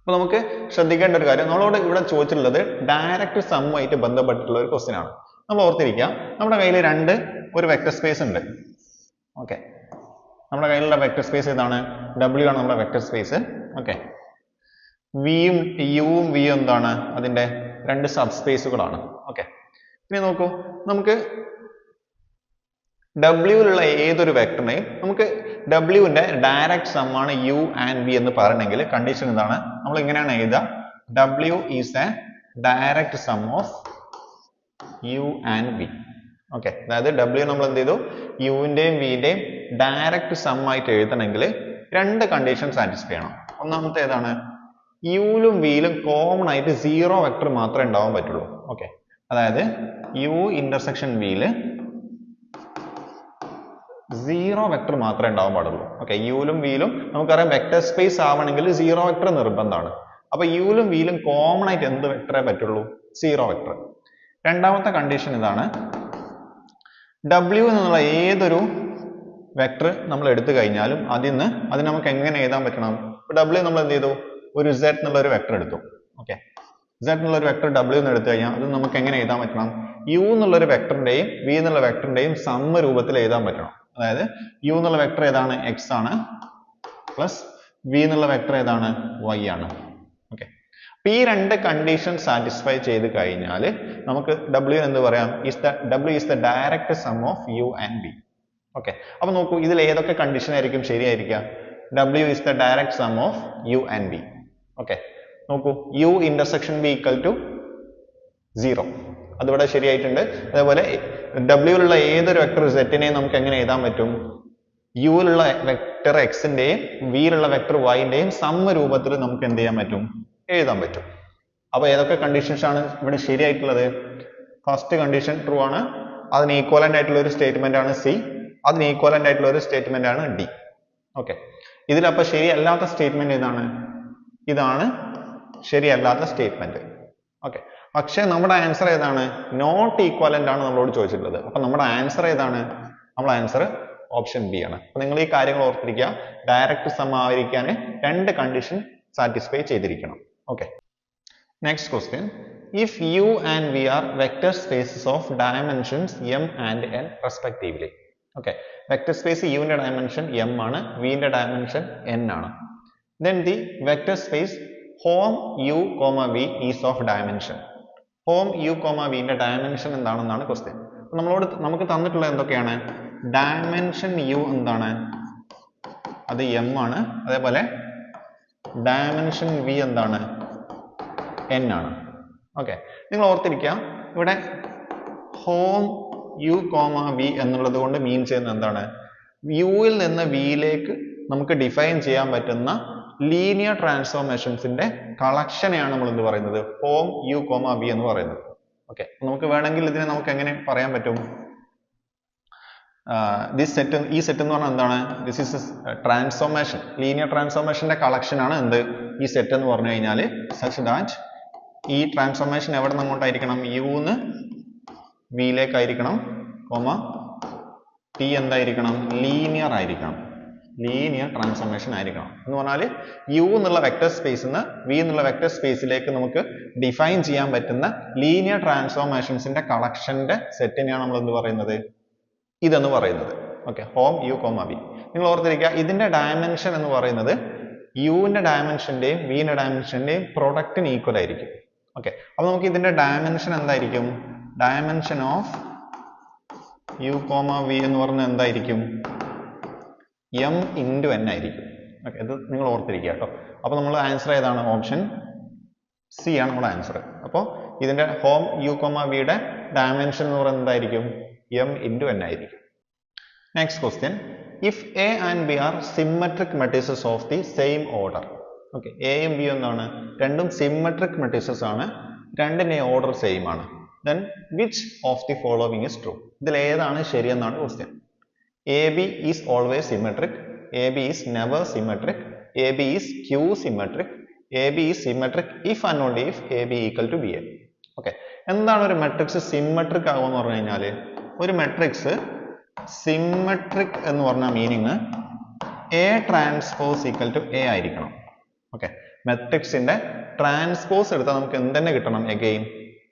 അപ്പോൾ നമുക്ക് ശ്രദ്ധിക്കേണ്ട ഒരു കാര്യം, നമ്മളോട് ഇവിടെ ചോദിച്ചിട്ടുള്ളത് direct സമ്മുമായിട്ട് ബന്ധപ്പെട്ടിട്ടുള്ള ഒരു ക്വസ്റ്റ്യൻ ആണ്. നമ്മൾ ഓർത്തിരിക്കുക, നമ്മുടെ കയ്യിൽ ഒരു വെക്ടർ സ്പേസ് ഉണ്ട്. ഓക്കെ, നമ്മുടെ കയ്യിലുള്ള വെക്ടർ സ്പേസ് ഏതാണ്? W ആണ് നമ്മുടെ വെക്ടർ സ്പേസ്. ഓക്കെ, വിയും യുവും വിയും എന്താണ്? അതിന്റെ രണ്ട് സബ് സ്പേസുകളാണ്. ഓക്കെ, ഇനി നോക്കൂ, നമുക്ക് ഡബ്ല്യൂയിലുള്ള ഏതൊരു വെക്ടറിനെയും നമുക്ക് ഡബ്ല്യൂവിന്റെ ഡയറക്റ്റ് സം ആണ് യു ആൻഡ് വി എന്ന് പറയണമെങ്കിൽ കണ്ടീഷൻ എന്താണ്? നമ്മൾ ഇങ്ങനെയാണ് എഴുതുക, W is a direct sum of U and V. Okay, അതായത് W നമ്മൾ എന്ത് ചെയ്തു? യുവിന്റെയും വിന്റെയും ഡയറക്റ്റ് സം ആയിട്ട് എഴുതണമെങ്കിൽ രണ്ട് കണ്ടീഷൻ സാറ്റിസ്ഫൈ ചെയ്യണം. ഒന്നാമത്തെ ഏതാണ്? യുയിലും വിയിലും കോമൺ ആയിട്ട് 0 വെക്ടർ മാത്രമേ ഉണ്ടാവാൻ പറ്റുള്ളൂ. ഓക്കെ, അതായത് യു ഇന്റർസെക്ഷൻ വിയില് 0 വെക്ടർ മാത്രമേ ഉണ്ടാവാൻ പാടുള്ളൂ. ഓക്കെ, യുയിലും വിയിലും നമുക്കറിയാം വെക്ടർ സ്പേസ് ആവണമെങ്കിൽ 0 വെക്ടർ നിർബന്ധമാണ്. അപ്പൊ യുയിലും വിയിലും കോമൺ ആയിട്ട് എന്ത് വെക്ടറേ പറ്റുള്ളൂ? 0 വെക്ടർ. രണ്ടാമത്തെ കണ്ടീഷൻ ഇതാണ്, W എന്നുള്ള ഏതൊരു വെക്ടർ നമ്മൾ എടുത്തു കഴിഞ്ഞാലും അതിന് നമുക്ക് എങ്ങനെ എഴുതാൻ പറ്റണം? W നമ്മൾ എന്ത് ചെയ്തു? ഒരു Z എന്നുള്ള ഒരു വെക്ടർ എടുത്തു. ഓക്കെ, Z എന്നുള്ള ഒരു വെക്ടർ W എന്ന് എടുത്തു കഴിഞ്ഞാൽ അത് നമുക്ക് എങ്ങനെ എഴുതാൻ പറ്റണം? U എന്നുള്ള ഒരു വെക്ടറിന്റെയും V എന്നുള്ള വെക്ടറിന്റെയും സമ്മ രൂപത്തിൽ എഴുതാൻ പറ്റണം. അതായത് U എന്നുള്ള വെക്ടർ ഏതാണ്? X ആണ്, പ്ലസ് V എന്നുള്ള വെക്ടർ ഏതാണ്? Y ആണ്. ഓക്കെ, അപ്പൊ ഈ രണ്ട് കണ്ടീഷൻ സാറ്റിസ്ഫൈ ചെയ്ത് കഴിഞ്ഞാൽ നമുക്ക് W എന്ന് പറയാം? W is the direct sum of U and V. Okay, അപ്പൊ നോക്കൂ, ഇതിൽ ഏതൊക്കെ കണ്ടീഷൻ ആയിരിക്കും ശരിയായിരിക്കുക? W is the direct sum of U and V. Okay, നോക്കൂ, U intersection V equal to 0, അതിവിടെ ശരിയായിട്ടുണ്ട്. അതേപോലെ ഡബ്ല്യൂയിലുള്ള ഏതൊരു വെക്ടർ സെറ്റിനെയും നമുക്ക് എങ്ങനെ എഴുതാൻ പറ്റും? യുയിലുള്ള വെക്ടർ എക്സിന്റെയും വിയിലുള്ള വെക്ടർ വൈന്റെയും സമ്മ രൂപത്തിൽ നമുക്ക് എന്ത് ചെയ്യാൻ പറ്റും? എഴുതാൻ പറ്റും. അപ്പൊ ഏതൊക്കെ കണ്ടീഷൻസ് ആണ് ഇവിടെ ശരിയായിട്ടുള്ളത്? ഫസ്റ്റ് കണ്ടീഷൻ ട്രൂ ആണ്, അതിന് ഈക്വലന്റ് ആയിട്ടുള്ള ഒരു സ്റ്റേറ്റ്മെന്റ് ആണ് C, അതിന് ഈക്വലന്റ് ആയിട്ടുള്ള ഒരു സ്റ്റേറ്റ്മെന്റ് ആണ് D. ഓക്കെ, ഇതിലപ്പോ ശരിയല്ലാത്ത സ്റ്റേറ്റ്മെന്റ് ഏതാണ്? ഇതാണ് ശരിയല്ലാത്ത സ്റ്റേറ്റ്മെന്റ്. ഓക്കെ, പക്ഷെ നമ്മുടെ ആൻസർ ഏതാണ്? നോട്ട് ഈക്വലന്റ് ആണ് നമ്മളോട് ചോദിച്ചിട്ടുള്ളത്. അപ്പൊ നമ്മുടെ ആൻസർ ഏതാണ്? നമ്മുടെ ആൻസർ ഓപ്ഷൻ ബി ആണ്. അപ്പൊ നിങ്ങൾ ഈ കാര്യങ്ങൾ ഓർത്തിരിക്കുക, ഡയറക്റ്റ് സം ആയിരിക്കാൻ രണ്ട് കണ്ടീഷൻ സാറ്റിസ്ഫൈ ചെയ്തിരിക്കണം. Okay, next question, if U and V are vector spaces of dimensions m and n respectively. Okay, vector space യുവിന്റെ ഡയമെൻഷൻ m ആണ്, വിന്റെ ഡയമെൻഷൻ n ആണ്. Then the vector space home U, V is of dimension. Home U, V ന്റെ dimension എന്താണെന്നാണ് question. നമുക്ക് തന്നിട്ടുള്ള എന്തൊക്കെയാണ്? Dimension U എന്താണ്? അത് m ആണ്. അതേപോലെ ഡയമെൻഷൻ V എന്താണ്? n ആണ്. ഓക്കെ, നിങ്ങൾ ഓർത്തിരിക്കുക, ഇവിടെ ഹോം U, V എന്നുള്ളത് കൊണ്ട് മീൻ ചെയ്യുന്നത് എന്താണ്? യുയിൽ നിന്ന് വിയിലേക്ക് നമുക്ക് ഡിഫൈൻ ചെയ്യാൻ പറ്റുന്ന ലീനിയർ ട്രാൻസ്ഫോർമേഷൻസിന്റെ കളക്ഷനെയാണ് നമ്മൾ എന്ത് പറയുന്നത്? ഹോം U, V എന്ന് പറയുന്നത്. ഓക്കെ, നമുക്ക് വേണമെങ്കിൽ ഇതിനെ നമുക്ക് എങ്ങനെ പറയാൻ പറ്റും? ഈ സെറ്റ് എന്ന് പറഞ്ഞാൽ എന്താണ്? ദിസ് ഈസ് ട്രാൻസ്ഫോർമേഷൻ, ലീനിയർ ട്രാൻസ്ഫോർമേഷന്റെ കളക്ഷൻ ആണ് എന്ത്? ഈ സെറ്റ് എന്ന് പറഞ്ഞു കഴിഞ്ഞാൽ സച്ച് ദാറ്റ് ഈ ട്രാൻസ്ഫോർമേഷൻ എവിടെ നിന്ന് അങ്ങോട്ടായിരിക്കണം? യുന്ന് വിയിലേക്കായിരിക്കണം, T എന്തായിരിക്കണം? ലീനിയർ ആയിരിക്കണം, ലീനിയർ ട്രാൻസ്ഫോർമേഷൻ ആയിരിക്കണം. എന്ന് പറഞ്ഞാൽ U എന്നുള്ള വെക്ടർ സ്പേസിൽ നിന്ന് V എന്നുള്ള വെക്ടർ സ്പേസിലേക്ക് നമുക്ക് ഡിഫൈൻ ചെയ്യാൻ പറ്റുന്ന ലീനിയർ ട്രാൻസ്ഫോർമേഷൻസിന്റെ കളക്ഷന്റെ സെറ്റിനെയാണ് നമ്മൾ എന്ത് പറയുന്നത്? ഇതെന്ന് പറയുന്നത്. Okay, home U, V. നിങ്ങൾ ഓർത്തിരിക്കുക, ഇതിന്റെ ഡയമെൻഷൻ എന്ന് പറയുന്നത് യുവിന്റെ ഡയമെൻഷന്റെയും വിന്റെ ഡയമെൻഷന്റെയും പ്രൊഡക്റ്റിന് ഈക്വൽ ആയിരിക്കും. ഓക്കെ, അപ്പൊ നമുക്ക് ഇതിന്റെ ഡയമെൻഷൻ എന്തായിരിക്കും? ഡയമെൻഷൻ ഓഫ് U, V എന്ന് പറഞ്ഞാൽ എന്തായിരിക്കും? m into n ആയിരിക്കും. ഓക്കെ, ഇത് നിങ്ങൾ ഓർത്തിരിക്കുക കേട്ടോ. അപ്പൊ നമ്മൾ ആൻസർ ഏതാണ്? ഓപ്ഷൻ സി ആണ് നമ്മുടെ ആൻസർ. അപ്പോൾ ഇതിന്റെ ഹോം U, V യുടെ ഡയമെൻഷൻ എന്ന് പറയുന്നത് എന്തായിരിക്കും? m into n ആയിരിക്കും. Next question, if A and B are symmetric matrices of the same order. Okay, എയും ബിയും എന്താണ്? രണ്ടും സിമെട്രിക് മെട്രിസസ് ആണ്, രണ്ടിന്റെ ഓർഡർ സെയിം ആണ്. Then which of the following is true? ഇതിൽ ഏതാണ് ശരിയെന്നാണ് question. AB is always symmetric, AB is never symmetric, AB is Q symmetric, AB is symmetric if and only if AB equal to BA. Okay, എന്താണ് ഒരു matrix symmetric ആകുമെന്ന് പറഞ്ഞു കഴിഞ്ഞാൽ? ഒരു matrix symmetric എന്ന് പറഞ്ഞ meaning A transpose equal to A ആയിരിക്കണം. Okay, മെട്രിക്സിന്റെ ട്രാൻസ്പോസ് എടുത്താൽ നമുക്ക് എന്ത് തന്നെ കിട്ടണം? എഗെയിൻ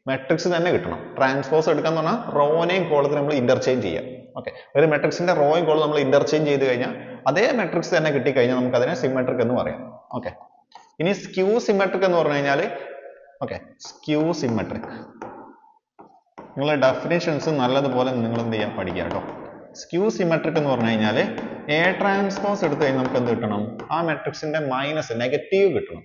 മെട്രിക്സ് തന്നെ കിട്ടണം. ട്രാൻസ്പോസ് എടുക്കാന്ന് പറഞ്ഞാൽ റോനെയും കോളത്തിനും നമ്മൾ ഇന്റർചേഞ്ച് ചെയ്യാം. ഓക്കെ, ഒരു മെട്രിക്സിന്റെ റോയും കോളും നമ്മൾ ഇന്റർചേഞ്ച് ചെയ്ത് കഴിഞ്ഞാൽ അതേ മെട്രിക്സ് തന്നെ കിട്ടിക്കഴിഞ്ഞാൽ നമുക്ക് അതിനെ സിമെട്രിക് എന്ന് പറയാം. ഓക്കെ, ഇനി സ്ക്യൂ സിമെട്രിക് എന്ന് പറഞ്ഞു കഴിഞ്ഞാൽ ഓക്കെ, സ്ക്യൂ സിമെട്രിക് നിങ്ങളെ ഡെഫിനിഷൻസ് നല്ലതുപോലെ നിങ്ങൾ എന്ത് ചെയ്യാൻ പഠിക്കുക കേട്ടോ. സ്ക്യൂ സിമെട്രിക് എന്ന് പറഞ്ഞു കഴിഞ്ഞാൽ എ ട്രാൻസ്പോസ് എടുത്തു കഴിഞ്ഞാൽ നമുക്ക് എന്ത് കിട്ടണം? ആ മെട്രിക്സിന്റെ മൈനസ് നെഗറ്റീവ് കിട്ടണം.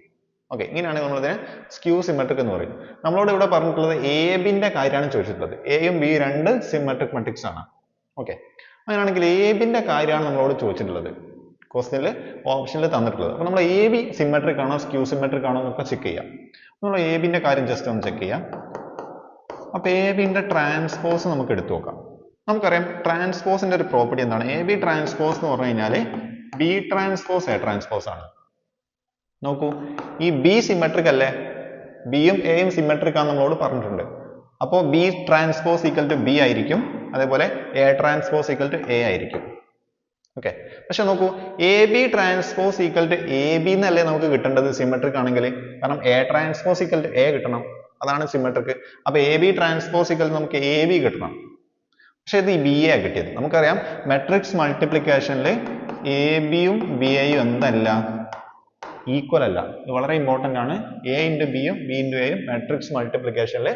ഓക്കെ, ഇങ്ങനെയാണ് നമ്മളിതിനെ സ്ക്യൂ സിമെട്രിക് എന്ന് പറയും. നമ്മളോട് ഇവിടെ പറഞ്ഞിട്ടുള്ളത് എ ബിന്റെ കാര്യമാണ് ചോദിച്ചിട്ടുള്ളത്. എയും ബി രണ്ട് സിമെട്രിക് മെട്രിക്സ് ആണ്. ഓക്കെ, അങ്ങനെയാണെങ്കിൽ എ ബിന്റെ കാര്യമാണ് നമ്മളോട് ചോദിച്ചിട്ടുള്ളത്. ക്വസ്റ്റ്യനിൽ ഓപ്ഷനിൽ തന്നിട്ടുള്ളത്. അപ്പോൾ നമ്മൾ എ ബി സിമെട്രിക് ആണോ സ്ക്യൂ സിമെട്രിക് ആണോ എന്നൊക്കെ ചെക്ക് ചെയ്യാം. നമ്മൾ എ ബിന്റെ കാര്യം ജസ്റ്റ് ഒന്ന് ചെക്ക് ചെയ്യാം. അപ്പൊ എ ബിന്റെ ട്രാൻസ്പോസ് നമുക്ക് എടുത്തു നോക്കാം. നമുക്കറിയാം ട്രാൻസ്പോസിന്റെ ഒരു പ്രോപ്പർട്ടി എന്താണ്? എ ബി ട്രാൻസ്പോസ് എന്ന് പറഞ്ഞു കഴിഞ്ഞാൽ ബി ട്രാൻസ്പോസ് എ ട്രാൻസ്പോസ് ആണ്. നോക്കൂ, ഈ ബി സിമെട്രിക് അല്ലേ? ബിയും എയും സിമെട്രിക് ആണെന്ന് നമ്മളോട് പറഞ്ഞിട്ടുണ്ട്. അപ്പോൾ B transpose equal to B ആയിരിക്കും, അതേപോലെ A transpose equal to A ആയിരിക്കും. ഓക്കെ, പക്ഷെ നോക്കൂ, A B transpose equal to A B എന്നല്ലേ നമുക്ക് കിട്ടേണ്ടത് സിമെട്രിക് ആണെങ്കിൽ? കാരണം A transpose equal to A കിട്ടണം, അതാണ് സിമെട്രിക്. അപ്പൊ എ ബി ട്രാൻസ്പോസ് ഈക്വൽ നമുക്ക് എ ബി കിട്ടണം. പക്ഷെ ഇത് ബി എ ആണ് നമുക്കറിയാം മെട്രിക്സ് മൾട്ടിപ്ലിക്കേഷനിൽ എ ബിയും ബി എയും എന്തല്ല? ഈക്വൽ അല്ല. ഇത് വളരെ ഇമ്പോർട്ടന്റ് ആണ്. എ ഇൻറ്റു ബിയും ബി ഇൻറ്റു എയും മെട്രിക്സ് മൾട്ടിപ്ലിക്കേഷനിൽ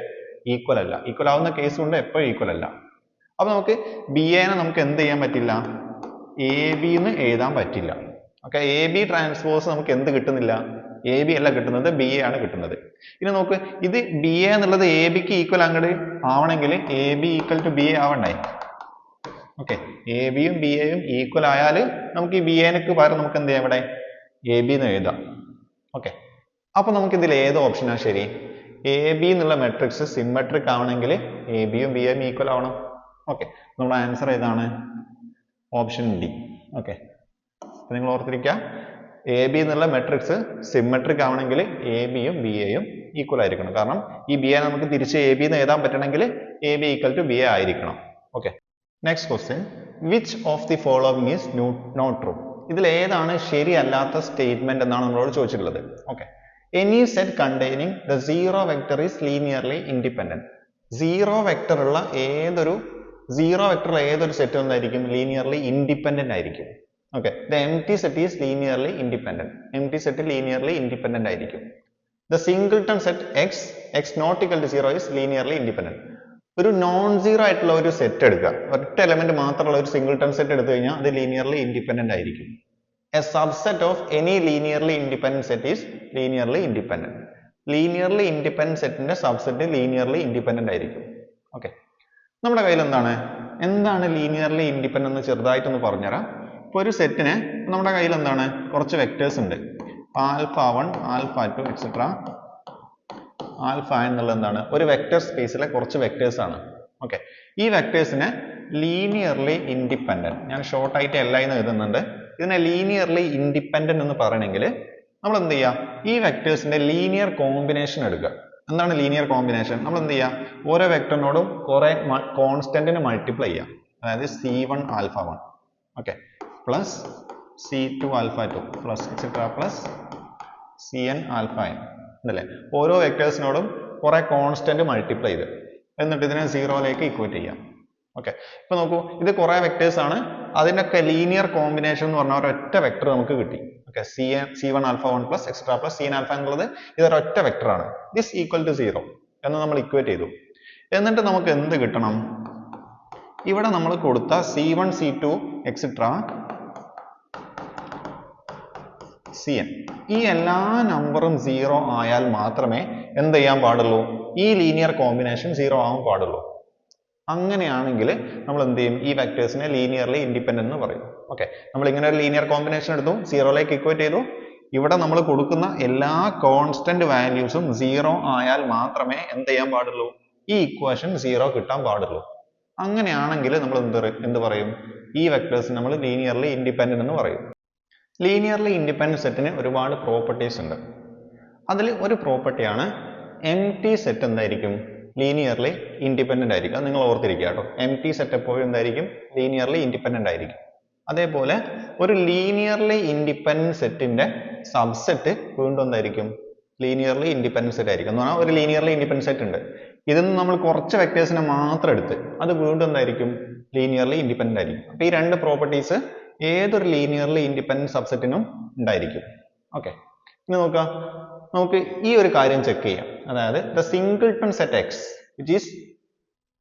ഈക്വൽ അല്ല. ഈക്വൽ ആവുന്ന കേസ് ഉണ്ട്, എപ്പോഴും ഈക്വൽ അല്ല. അപ്പൊ നമുക്ക് ബി എനെ നമുക്ക് എന്ത് ചെയ്യാൻ പറ്റില്ല? എ ബി എന്ന് എഴുതാൻ പറ്റില്ല. ഓക്കെ, എ ബി ട്രാൻസ്പോസ് നമുക്ക് എന്ത് കിട്ടുന്നില്ല? എ ബി അല്ല കിട്ടുന്നത്, ബി എ ആണ് കിട്ടുന്നത്. ഇനി നോക്ക്, ഇത് ബി എ എന്നുള്ളത് എ ബിക്ക് ഈക്വൽ അങ്ങോട്ട് ആവണമെങ്കിൽ A B equal to B A ആവണ്ടേ? ഓക്കെ, എ ബിയും ബി എയും ഈക്വൽ ആയാൽ നമുക്ക് ഈ ബി എനക്ക് പകരം നമുക്ക് എന്ത് ചെയ്യാം? ഇവിടെ എ ബി എന്ന് എഴുതാം. ഓക്കെ, അപ്പൊ നമുക്ക് ഇതിൽ ഏത് ഓപ്ഷനാണ് ശരി? എ ബി എന്നുള്ള മെട്രിക്സ് സിമെട്രിക് ആവണമെങ്കിൽ എ ബിയും ബി എയും ഈക്വൽ ആവണം. ഓക്കെ, നമ്മുടെ ആൻസർ ഏതാണ്? Option D. ഓക്കെ, നിങ്ങൾ ഓർത്തിരിക്കുക, എ ബി എന്നുള്ള മെട്രിക്സ് സിമെട്രിക് ആവണമെങ്കിൽ എ ബിയും ബി എയും ഈക്വൽ ആയിരിക്കണം. കാരണം ഈ ബി എ നമുക്ക് തിരിച്ച് എ ബി എന്ന് എഴുതാൻ പറ്റണമെങ്കിൽ A B equal to B A ആയിരിക്കണം. Okay, next question, which of the following is not true? ഇതിൽ ഏതാണ് ശരിയല്ലാത്ത സ്റ്റേറ്റ്മെന്റ് എന്നാണ് നമ്മളോട് ചോദിച്ചിട്ടുള്ളത്. Okay, any set containing the zero vector is linearly independent. Zero vector ഉള്ള ഏതൊരു സെറ്റ് എന്തായിരിക്കും? ലീനിയർലി ഇൻഡിപെൻഡന്റ് ആയിരിക്കും. Okay, the empty set is linearly independent. Empty set linearly independent ആയിരിക്കും. The singleton set X not equal to zero is linearly independent. ഒരു non zero ആയിട്ടുള്ള ഒരു set എടുക്കുക, ഒറ്റ എലമെന്റ് മാത്രമുള്ള ഒരു സിംഗിൾട്ടൺ സെറ്റ് എടുത്തു കഴിഞ്ഞാൽ അത് ലീനിയർലി ഇൻഡിപെൻഡന്റ് ആയിരിക്കും. A subset of any linearly independent set is linearly independent. Linearly independent സെറ്റിന്റെ സബ്സെറ്റ് ലീനിയർലി ഇൻഡിപെൻഡന്റ് ആയിരിക്കും. ഓക്കെ, നമ്മുടെ കയ്യിൽ എന്താണ് ലീനിയർലി ഇൻഡിപെൻഡന്റ് എന്ന് ചെറുതായിട്ടൊന്ന് പറഞ്ഞുതരാം. ഇപ്പൊ ഒരു സെറ്റിന് നമ്മുടെ കയ്യിൽ എന്താണ്? കുറച്ച് വെക്ടേഴ്സ് ഉണ്ട്. Alpha 1, alpha 2 etcetera. ആൽഫ എന്നുള്ളത് എന്താണ്? ഒരു വെക്ടർ സ്പേസിലെ കുറച്ച് വെക്ടേഴ്സ് ആണ്. ഓക്കെ, ഈ വെക്ടേഴ്സിനെ ലീനിയർലി ഇൻഡിപെൻഡന്റ്, ഞാൻ ഷോർട്ട് ആയിട്ട് എൽ എന്ന് എഴുതുന്നുണ്ട്. ഇതിനെ ലീനിയർലി ഇൻഡിപെൻഡന്റ് എന്ന് പറയണമെങ്കിൽ നമ്മൾ എന്ത് ചെയ്യുക? ഈ വെക്ടേഴ്സിന്റെ ലീനിയർ കോമ്പിനേഷൻ എടുക്കുക. എന്താണ് ലീനിയർ കോമ്പിനേഷൻ? നമ്മൾ എന്ത് ചെയ്യുക? ഓരോ വെക്ടറിനോടും കുറെ കോൺസ്റ്റന്റിനെ മൾട്ടിപ്ലൈ ചെയ്യാം. അതായത് C1 alpha 1 okay plus C2 alpha 2 plus etcetera plus Cn alpha n എന്നല്ലേ? ഓരോ വെക്ടേഴ്സിനോടും കുറെ കോൺസ്റ്റന്റ് മൾട്ടിപ്ലൈ ചെയ്ത് എന്നിട്ട് ഇതിനെ സീറോയിലേക്ക് ഇക്വേറ്റ് ചെയ്യാം. ഓക്കെ, ഇപ്പൊ നോക്കൂ, ഇത് കുറെ വെക്ടേഴ്സ് ആണ്. അതിനൊക്കെ ലീനിയർ കോമ്പിനേഷൻ എന്ന് പറഞ്ഞ ഒരൊറ്റ വെക്ടർ നമുക്ക് കിട്ടി. Okay, C1 alpha 1 plus etcetera plus Cn alpha എന്നുള്ളത് ഇതൊരൊറ്റ വെക്ടർ ആണ്. ദിസ് ഈക്വൽ ടു 0 എന്ന് നമ്മൾ ഇക്വേറ്റ് ചെയ്തു. എന്നിട്ട് നമുക്ക് എന്ത് കിട്ടണം? ഇവിടെ നമ്മൾ കൊടുത്ത C1 C2 എക്സെട്ര Cn ഈ എല്ലാ നമ്പറും 0 ആയാൽ മാത്രമേ എന്ത് ചെയ്യാൻ പാടുള്ളൂ? ഈ ലീനിയർ കോമ്പിനേഷൻ 0 ആവാൻ പാടുള്ളൂ. അങ്ങനെയാണെങ്കിൽ നമ്മൾ എന്ത് ചെയ്യും? ഈ വെക്ടേഴ്സിനെ ലീനിയർലി ഇൻഡിപെൻഡന്റ് എന്ന് പറയും. ഓക്കെ, നമ്മൾ ഇങ്ങനെ ഒരു ലീനിയർ കോമ്പിനേഷൻ എടുത്തു, സീറോയിലേക്ക് ഇക്വേറ്റ് ചെയ്തു. ഇവിടെ നമ്മൾ കൊടുക്കുന്ന എല്ലാ കോൺസ്റ്റന്റ് വാല്യൂസും 0 ആയാൽ മാത്രമേ എന്ത് ചെയ്യാൻ പാടുള്ളൂ? ഈ ഇക്വേഷൻ 0 കിട്ടാൻ പാടുള്ളൂ. അങ്ങനെയാണെങ്കിൽ നമ്മൾ എന്ത് പറയും? ഈ വെക്ടേഴ്സ് നമ്മൾ ലീനിയർലി ഇൻഡിപെൻഡന്റ് എന്ന് പറയും. ലീനിയർലി ഇൻഡിപെൻഡന്റ് സെറ്റിന് ഒരുപാട് പ്രോപ്പർട്ടീസ് ഉണ്ട്. അതിൽ ഒരു പ്രോപ്പർട്ടിയാണ് എംപ്റ്റി സെറ്റ് എന്തായിരിക്കും? ലീനിയർലി ഇൻഡിപെൻഡന്റ് ആയിരിക്കും. അത് നിങ്ങൾ ഓർത്തിരിക്കുക കേട്ടോ. എംപ്റ്റി സെറ്റ് എപ്പോഴും എന്തായിരിക്കും? ലീനിയർലി ഇൻഡിപെൻഡന്റ് ആയിരിക്കും. അതേപോലെ ഒരു ലീനിയർലി ഇൻഡിപെൻഡന്റ് സെറ്റിന്റെ സബ്സെറ്റ് വീണ്ടും എന്തായിരിക്കും? ലീനിയർലി ഇൻഡിപെൻഡന്റ് സെറ്റ് ആയിരിക്കും. എന്ന് പറഞ്ഞാൽ ഒരു ലീനിയർലി ഇൻഡിപെൻഡന്റ് സെറ്റ് ഉണ്ട്, ഇതിൽ നിന്ന് നമ്മൾ കുറച്ച് വെക്ടേഴ്സിനെ മാത്രം എടുത്ത് അത് വീണ്ടും എന്തായിരിക്കും? ലീനിയർലി ഇൻഡിപെൻഡന്റ് ആയിരിക്കും. അപ്പൊ ഈ രണ്ട് പ്രോപ്പർട്ടീസ് ഏതൊരു ലീനിയർലി ഇൻഡിപെൻഡന്റ് സബ്സെറ്റിനും ഉണ്ടായിരിക്കും. ഓക്കെ, ഇനി നോക്കാം, നമുക്ക് ഈ ഒരു കാര്യം ചെക്ക് ചെയ്യാം. അതായത് the singleton set X which is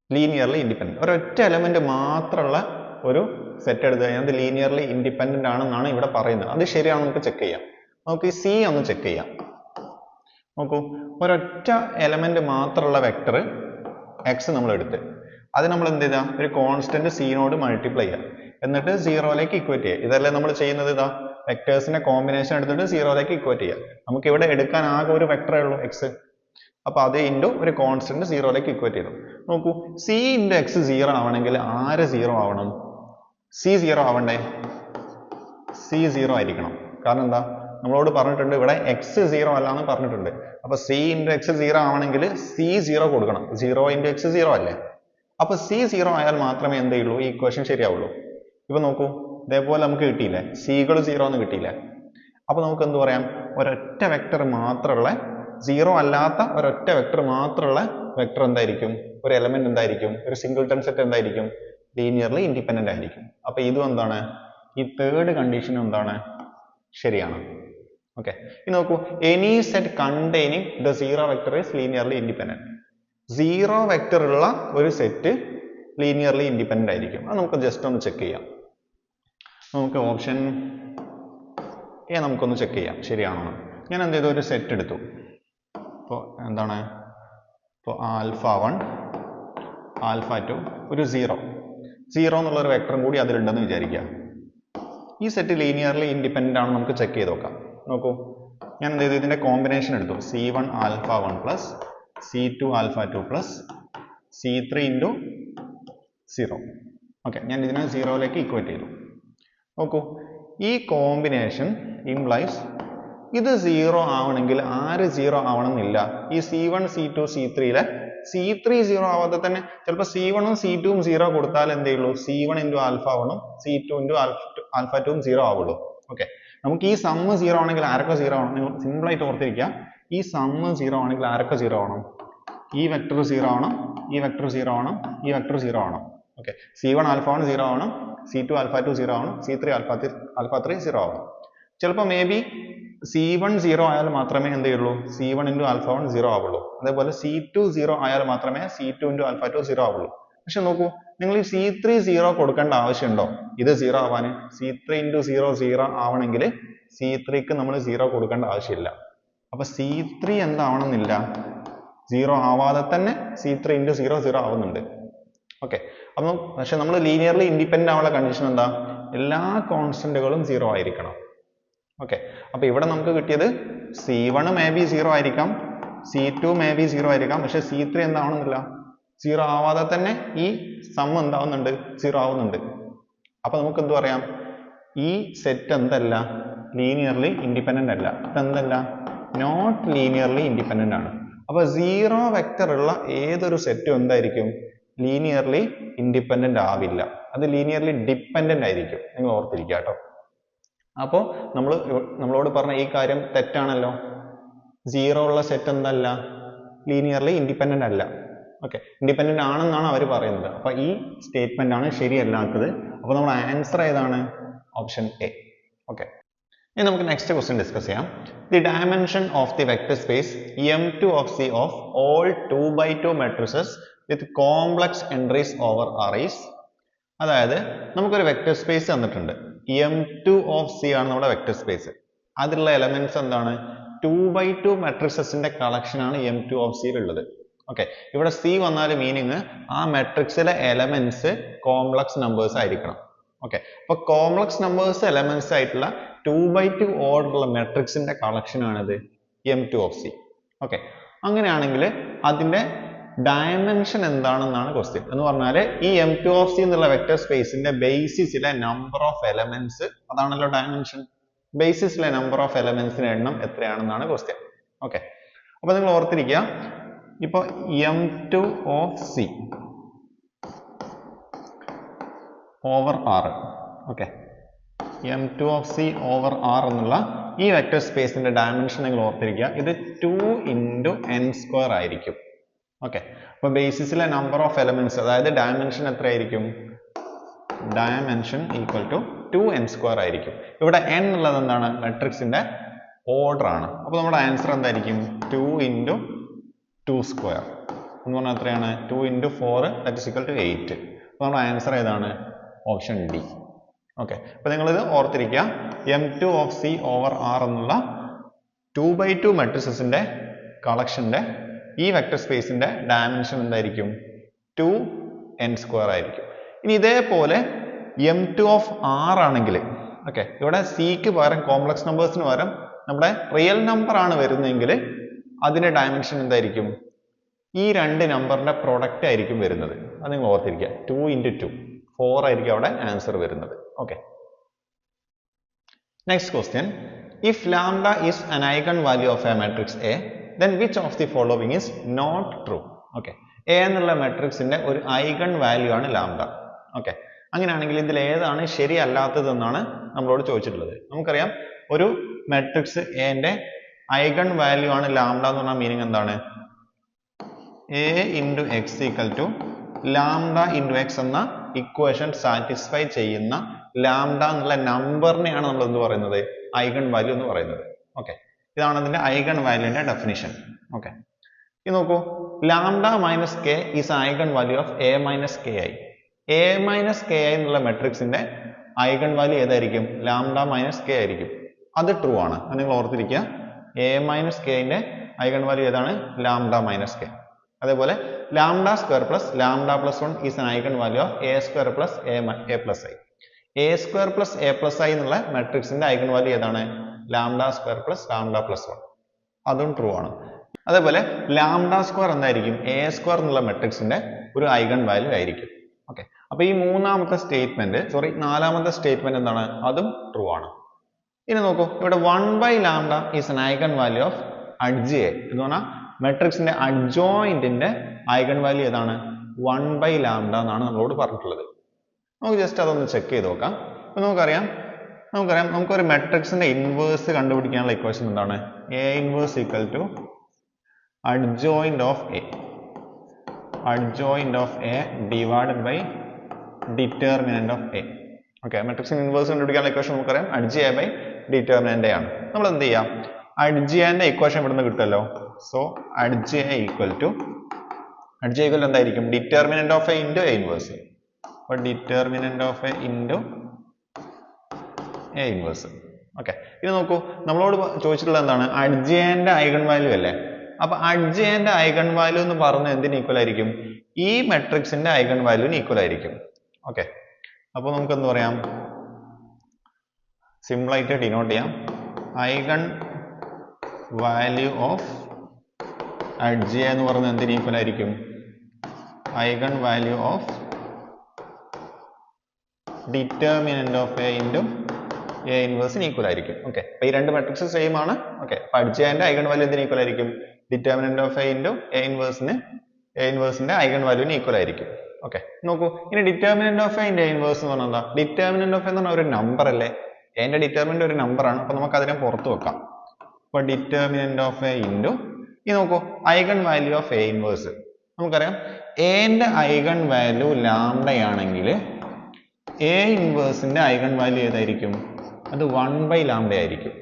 linearly independent, ഒരൊറ്റ എലമെന്റ് മാത്രമുള്ള ഒരു സെറ്റ് എടുത്തു കഴിഞ്ഞാൽ അത് ലീനിയർലി ഇൻഡിപെൻഡന്റ് ആണെന്നാണ് ഇവിടെ പറയുന്നത്. അത് ശരിയാണ്, നമുക്ക് ചെക്ക് ചെയ്യാം. നമുക്ക് ഈ സി ഒന്ന് ചെക്ക് ചെയ്യാം. നോക്കൂ, ഒരൊറ്റ എലമെന്റ് മാത്രമുള്ള വെക്ടർ എക്സ് നമ്മൾ എടുത്ത് അത് നമ്മൾ എന്ത് ചെയ്താ? ഒരു കോൺസ്റ്റന്റ് സീനോട് മൾട്ടിപ്ലൈ ചെയ്യാം, എന്നിട്ട് സീറോയിലേക്ക് ഇക്വേറ്റ് ചെയ്യുക. ഇതല്ലേ നമ്മൾ ചെയ്യുന്നത്? ഇതാ വെക്ടേഴ്സിന്റെ കോമ്പിനേഷൻ എടുത്തിട്ട് സീറോയിലേക്ക് ഇക്വേറ്റ് ചെയ്യുക. നമുക്ക് ഇവിടെ എടുക്കാൻ ആകെ ഒരു വെക്ടറേ ഉള്ളൂ, എക്സ്. അപ്പൊ അത് ഇൻറ്റു ഒരു കോൺസ്റ്റന്റ് സീറോയിലേക്ക് ഇക്വേറ്റ് ചെയ്തു. നോക്കൂ, സി ഇൻറ്റു എക്സ് സീറോ ആവണമെങ്കിൽ ആര് സീറോ ആവണം? സി സീറോ ആവണ്ടേ? സി സീറോ ആയിരിക്കണം. കാരണം എന്താ? നമ്മളോട് പറഞ്ഞിട്ടുണ്ട് ഇവിടെ എക്സ് സീറോ അല്ല എന്ന് പറഞ്ഞിട്ടുണ്ട്. അപ്പൊ സി ഇൻറ്റു എക്സ് സീറോ ആവണമെങ്കിൽ സി സീറോ കൊടുക്കണം. സീറോ ഇൻറ്റു എക്സ് സീറോ അല്ലേ? അപ്പൊ സി സീറോ ആയാൽ മാത്രമേ എന്ത് ചെയ്യുള്ളൂ? ഈ ഇക്വേഷൻ ശരിയാവുള്ളൂ. ഇപ്പൊ നോക്കൂ, ഇതേപോലെ നമുക്ക് കിട്ടിയില്ലേ? സികൾ സീറോ എന്ന് കിട്ടിയില്ലേ? അപ്പൊ നമുക്ക് എന്ത് പറയാം? ഒരൊറ്റ വെക്ടർ മാത്രമുള്ള, സീറോ അല്ലാത്ത ഒരൊറ്റ വെക്ടർ മാത്രമുള്ള വെക്ടർ എന്തായിരിക്കും? ഒരു എലമെന്റ് എന്തായിരിക്കും? ഒരു സിംഗിൾട്ടൺ സെറ്റ് എന്തായിരിക്കും? ലീനിയർലി ഇൻഡിപെൻഡന്റ് ആയിരിക്കും. അപ്പൊ ഇതും എന്താണ്? ഈ തേർഡ് കണ്ടീഷൻ എന്താണ്? ശരിയാണ്. ഓക്കെ, ഇനി നോക്കൂ, any set containing the zero vector is linearly independent. Zero vector ഉള്ള ഒരു സെറ്റ് ലീനിയർലി ഇൻഡിപെൻഡന്റ് ആയിരിക്കും. അത് നമുക്ക് ജസ്റ്റ് ഒന്ന് ചെക്ക് ചെയ്യാം. നമുക്ക് ഓപ്ഷൻ എ നമുക്കൊന്ന് ചെക്ക് ചെയ്യാം ശരിയാണോ. ഞാൻ എന്ത് ചെയ്തു? ഒരു സെറ്റ് എടുത്തു. ഇപ്പോൾ എന്താണ്? ഇപ്പോൾ ആൽഫ 1 ആൽഫ 2 ഒരു സീറോ എന്നുള്ള ഒരു വെക്ടറും കൂടി അതിലുണ്ടെന്ന് വിചാരിക്കുക. ഈ സെറ്റ് ലീനിയർലി ഇൻഡിപെൻഡന്റ് ആണ് നമുക്ക് ചെക്ക് ചെയ്ത് നോക്കാം. നോക്കൂ, ഞാൻ എന്ത് ചെയ്തു? ഇതിന്റെ കോമ്പിനേഷൻ എടുത്തു. C1 alpha 1 plus C2 alpha 2 plus C3 into 0. Okay, ഞാൻ ഇതിനെ സീറോയിലേക്ക് ഇക്വേറ്റ് ചെയ്തു. നോക്കൂ, ഈ കോമ്പിനേഷൻ ഇംപ്ലൈസ് ഇത് സീറോ ആവണമെങ്കിൽ ആര് സീറോ ആവണമെന്നില്ല? ഈ C1 C2 C3 C3 zero ആവാതെ തന്നെ ചിലപ്പോൾ C1 ഉം C2 ഉം സീറോ കൊടുത്താൽ എന്ത് ചെയ്യുള്ളൂ? C1 ഇൻറ്റു ആൽഫ 1 ഉം C2 ഇൻറ്റു ആൽഫ 2 ഉം സീറോ ആവുള്ളൂ. ഓക്കെ, നമുക്ക് ഈ സമ്മ് സീറോ ആണെങ്കിൽ ആരൊക്കെ സീറോ ആവണം? നിങ്ങൾ സിമ്പിൾ ആയിട്ട് ഓർത്തിരിക്കുക. ഈ സമ്മ് സീറോ ആണെങ്കിൽ ആരൊക്കെ സീറോ ആവണം? ഈ വെക്ടർ സീറോ ആവണം, ഈ വെക്ടർ സീറോ ആവണം, ഈ വെക്ടർ സീറോ ആവണം. ഓക്കെ, C1 ആൽഫ 1 സീറോ ആവണം, C2 ആൽഫ 2 സീറോ ആവണം, C3 ആൽഫ 3 സീറോ ആവണം. ചിലപ്പോൾ മേ ബി C1 സീറോ ആയാൽ മാത്രമേ എന്ത് ചെയ്യുള്ളൂ? C1 ഇൻറ്റു ആൽഫ 1 സീറോ ആവുള്ളൂ. അതേപോലെ C2 സീറോ ആയാൽ മാത്രമേ C2 ഇൻറ്റു ആൽഫ 2 സീറോ ആവുള്ളൂ. പക്ഷെ നോക്കൂ, നിങ്ങൾ ഈ C3 സീറോ കൊടുക്കേണ്ട ആവശ്യമുണ്ടോ ഇത് സീറോ ആവാൻ? C3 ഇൻറ്റു സീറോ സീറോ ആവണമെങ്കിൽ C3ക്ക് നമ്മൾ സീറോ കൊടുക്കേണ്ട ആവശ്യമില്ല. അപ്പൊ C3 എന്താവണമെന്നില്ല? സീറോ ആവാതെ തന്നെ C3 ഇൻറ്റു സീറോ സീറോ ആവുന്നുണ്ട്. ഓക്കെ, അപ്പം പക്ഷെ നമ്മൾ ലീനിയർലി ഇൻഡിപെൻഡന്റ് ആവാനുള്ള കണ്ടീഷൻ എന്താ? എല്ലാ കോൺസ്റ്റന്റുകളും സീറോ ആയിരിക്കണം. ഓക്കെ, അപ്പൊ ഇവിടെ നമുക്ക് കിട്ടിയത് C1 മേ ബി സീറോ ആയിരിക്കാം, C2 മേ ബി സീറോ ആയിരിക്കാം, പക്ഷെ C3 എന്താവണമെന്നില്ല? സീറോ ആവാതെ തന്നെ ഈ സം എന്താവുന്നുണ്ട്? സീറോ ആവുന്നുണ്ട്. അപ്പൊ നമുക്ക് എന്ത് പറയാം? ഈ സെറ്റ് എന്തല്ല? ലീനിയർലി ഇൻഡിപെൻഡന്റ് അല്ല. ഇതെന്തല്ല? നോട്ട് ലീനിയർലി ഇൻഡിപെൻഡന്റ് ആണ്. അപ്പൊ സീറോ വെക്ടർ ഉള്ള ഏതൊരു സെറ്റും എന്തായിരിക്കും? ലീനിയർലി ഇൻഡിപെൻഡന്റ് ആവില്ല. അത് ലീനിയർലി ഡിപ്പെൻഡന്റ് ആയിരിക്കും. നിങ്ങൾ ഓർത്തിരിക്കുക കേട്ടോ. അപ്പോൾ നമ്മളോട് പറഞ്ഞ ഈ കാര്യം തെറ്റാണല്ലോ. സീറോ ഉള്ള സെറ്റ് എന്തല്ല? ലീനിയർലി ഇൻഡിപെൻഡന്റ് അല്ല. ഓക്കെ, ഇൻഡിപെൻഡന്റ് ആണെന്നാണ് അവർ പറയുന്നത്. അപ്പൊ ഈ സ്റ്റേറ്റ്മെന്റ് ആണ് ശരിയല്ലാത്തത്. അപ്പൊ നമ്മുടെ ആൻസർ ഏതാണ്? Option A. ഓക്കെ, ഇനി നമുക്ക് നെക്സ്റ്റ് ക്വസ്റ്റ്യൻ ഡിസ്കസ് ചെയ്യാം. The dimension of the vector space M2 of C of all 2x2 matrices with complex entries over R is, അതായത് നമുക്കൊരു വെക്ടർ സ്പേസ് തന്നിട്ടുണ്ട്. M2 of C ആണ് നമ്മുടെ vector space. അതിലുള്ള elements എന്താണ്? 2x2 മെട്രിക്സസിന്റെ കളക്ഷൻ ആണ് M2 of C ഉള്ളത്. Okay, ഇവിടെ C വന്നാൽ മീനിങ് ആ മെട്രിക്സിലെ എലമെന്റ്സ് കോംപ്ലക്സ് നമ്പേഴ്സ് ആയിരിക്കണം. ഓക്കെ, അപ്പൊ കോംപ്ലക്സ് നമ്പേഴ്സ് എലമെന്റ്സ് ആയിട്ടുള്ള 2x2 ഓർഡറുള്ള മെട്രിക്സിന്റെ കളക്ഷൻ ആണിത് M2 of C. ഓക്കെ, അങ്ങനെയാണെങ്കിൽ അതിന്റെ ഡയമെൻഷൻ എന്താണെന്നാണ് ക്വസ്റ്റ്യൻ. എന്ന് പറഞ്ഞാൽ ഈ M2 of C എന്നുള്ള വെക്ടർ സ്പേസിന്റെ ബേസിസിലെ നമ്പർ ഓഫ് എലമെന്റ്സ്, അതാണല്ലോ ഡയമെൻഷൻ. ബേസിസിലെ നമ്പർ ഓഫ് എലമെന്റ്സിന്റെ എണ്ണം എത്രയാണെന്നാണ് ക്വസ്റ്റ്യൻ. ഓക്കെ, അപ്പൊ നിങ്ങൾ ഓർത്തിരിക്കുക, ഇപ്പൊ M2 of C over R. Okay, m2 of c over r എന്നുള്ള ഈ വെക്റ്റർ സ്പേസിന്റെ ഡയമെൻഷൻ നിങ്ങൾ ഓർത്തിരിക്കുക. ഇത് 2 into n square ആയിരിക്കും. ഓക്കെ, അപ്പോൾ ബേസിസിലെ നമ്പർ ഓഫ് എലമെന്റ്സ്, അതായത് ഡയമെൻഷൻ എത്രയായിരിക്കും? Dimension equal to 2n square ആയിരിക്കും. ഇവിടെ n ഉള്ളത് എന്താണ്? മെട്രിക്സിന്റെ ഓർഡർ ആണ്. അപ്പോൾ നമ്മുടെ ആൻസർ എന്തായിരിക്കും? 2 into 2 square എന്ന് പറഞ്ഞാൽ എത്രയാണ്? 2 into 4 that is equal to 8. അപ്പോൾ നമ്മുടെ ആൻസർ ഏതാണ്? Option D. ഓക്കെ, അപ്പോൾ നിങ്ങളിത് ഓർത്തിരിക്കുക. m2 of c over r എന്നുള്ള 2x2 മെട്രിക്സിന്റെ കളക്ഷന്റെ ഈ വെക്റ്റർ സ്പേസിന്റെ ഡയമെൻഷൻ എന്തായിരിക്കും? 2n square ആയിരിക്കും. ഇനി ഇതേപോലെ m2 of r ആണെങ്കിൽ, ഓക്കെ, ഇവിടെ സിക്ക് പകരം കോംപ്ലക്സ് നമ്പേഴ്സിന് പകരം നമ്മുടെ റിയൽ നമ്പർ ആണ് വരുന്നതെങ്കിൽ അതിന്റെ ഡയമെൻഷൻ എന്തായിരിക്കും? ഈ രണ്ട് നമ്പറിന്റെ പ്രൊഡക്റ്റ് ആയിരിക്കും വരുന്നത്. അത് നിങ്ങൾ ഓർത്തിരിക്കുക. 2 into 2 4 ആയിരിക്കും അവിടെ ആൻസർ വരുന്നത്. Okay, next question. If lambda is an eigenvalue of a matrix A, then which of the following is not true? Okay, A എന്നുള്ള മെട്രിക്സിന്റെ ഒരു ഐഗൺ വാല്യൂ ആണ് ലാംഡ. ഓക്കെ, അങ്ങനെയാണെങ്കിൽ ഇതിൽ ഏതാണ് ശരിയല്ലാത്തതെന്നാണ് നമ്മളോട് ചോദിച്ചിട്ടുള്ളത്. നമുക്കറിയാം ഒരു മെട്രിക്സ് എന്റെ ഐഗൺ വാല്യൂ ആണ് ലാംഡ എന്ന് പറഞ്ഞ മീനിങ് എന്താണ്? a into x equal to lambda into x എന്ന ഇക്വേഷൻ സാറ്റിസ്ഫൈ ചെയ്യുന്ന ലാംഡ എന്നുള്ള നമ്പറിനെയാണ് നമ്മൾ എന്ത് പറയുന്നത്? ഐഗൺ വാല്യൂ എന്ന് പറയുന്നത്. ഓക്കെ, ഇതാണ് അതിന്റെ ഐഗൺ വാല്യൂന്റെ ഡെഫിനിഷൻ. ഓക്കെ, ഇത് നോക്കൂ. Lambda minus K is eigenvalue of A minus K I. A minus K I എന്നുള്ള മെട്രിക്സിന്റെ ഐഗൺ വാല്യൂ ഏതായിരിക്കും? ലാംഡ മൈനസ് കെ ആയിരിക്കും. അത് ട്രൂ ആണ്. അത് നിങ്ങൾ ഓർത്തിരിക്കുക. എ മൈനസ് കെന്റെ ഐഗൺ വാല്യൂ ഏതാണ്? Lambda minus K. അതേപോലെ lambda square plus lambda plus 1 is an eigenvalue of A square plus A plus I. A square plus A plus I എന്നുള്ള മെട്രിക്സിന്റെ ഐഗൺ വാല്യൂ ഏതാണ്? Lambda square plus lambda plus 1. അതും true ആണ്. അതേപോലെ lambda square എന്തായിരിക്കും? A square എന്നുള്ള മെട്രിക്സിന്റെ ഒരു ഐഗൺ വാല്യൂ ആയിരിക്കും. ഓക്കെ, അപ്പൊ ഈ നാലാമത്തെ സ്റ്റേറ്റ്മെന്റ് എന്താണ്? അതും ട്രൂ ആണ്. ഇനി നോക്കൂ, ഇവിടെ 1/λ is an eigenvalue of adj A എന്ന് പറഞ്ഞാൽ മെട്രിക്സിന്റെ അഡ്ജോയിന്റിന്റെ ഐഗൺ വാല്യൂ ഏതാണ്? 1/λ എന്നാണ് നമ്മളോട് പറഞ്ഞിട്ടുള്ളത്. നമുക്ക് ജസ്റ്റ് അതൊന്ന് ചെക്ക് ചെയ്ത് നോക്കാം. അപ്പൊ നമുക്കറിയാം നമുക്കൊരു മെട്രിക്സിന്റെ ഇൻവേഴ്സ് കണ്ടുപിടിക്കാനുള്ള ഇക്വേഷൻ എന്താണ്? A inverse equal to adjoint of A divided by determinant of A. Okay, മെട്രിക്സിന്റെ ഇൻവേഴ്സ് കണ്ടുപിടിക്കാനുള്ള ഇക്വേഷൻ നമുക്കറിയാം adj A by determinant A ആണ്. നമ്മൾ എന്ത് ചെയ്യാം? അഡ്ജ് എന്റെ ഇക്വേഷൻ ഇവിടുന്ന് കിട്ടുമല്ലോ. So adj A equal to എന്തായിരിക്കും? Determinant of A into A inverse. അപ്പോൾ determinant of A into A inverse. Okay, ഇത് നോക്കൂ, നമ്മളോട് ചോദിച്ചിട്ടുള്ളത് എന്താണ്? അഡ്ജ് എന്റെ ഐഗൺ വാല്യൂ അല്ലേ? അപ്പൊ അഡ്ജ് എന്റെ ഐഗൺ വാല്യൂ എന്ന് പറഞ്ഞ എന്തിന് ഈക്വൽ ആയിരിക്കും? ഈ മെട്രിക്സിന്റെ ഐഗൺ വാല്യൂന് ഈക്വൽ ആയിരിക്കും. ഓക്കെ, അപ്പോൾ നമുക്ക് എന്ത് പറയാം? സിമ്പിൾ ആയിട്ട് ഡിനോട്ട് ചെയ്യാം. Eigenvalue of adj A എന്ന് പറയുന്നത് എന്തിന് ഈക്വൽ ആയിരിക്കും? Eigenvalue of determinant of A into A ഇൻവേഴ്സിന് ഈക്വൽ ആയിരിക്കും. ഓക്കെ, അപ്പൊ ഈ രണ്ട് മെട്രിക്സ് സെയിം ആണ്. ഓക്കെ, അപ്പൊ അഡ്ജ് എന്റെ ഐഗൺ വാല്യൂ എന്തിന് ഈക്വൽ ആയിരിക്കും? Determinant of A into A ഇൻവേഴ്സിന്റെ ഐഗൺ വാല്യൂന് ഈക്വൽ ആയിരിക്കും. ഓക്കെ, നോക്കൂ, ഇനി determinant of A into A inverse എന്ന് പറഞ്ഞാൽ എന്താ? ഡിറ്റർമിനന്റ് ഓഫ് എ എന്ന് പറഞ്ഞാൽ ഒരു നമ്പർ അല്ലേ? എന്റെ ഡിറ്റർമിനന്റ് ഒരു നമ്പർ ആണ്. അപ്പൊ നമുക്ക് അതിനെ പുറത്ത് വെക്കാം. അപ്പൊ ഡിറ്റർമിനന്റ് ഓഫ് എ ഇൻറ്റു ഈ നോക്കൂ eigenvalue of A inverse. നമുക്കറിയാം എന്റെ ഐഗൺ വാല്യൂ ലാംഡയാണെങ്കിൽ എ ഇൻവേഴ്സിന്റെ ഐഗൺ വാല്യൂ ഏതായിരിക്കും? അത് 1/λ ആയിരിക്കും.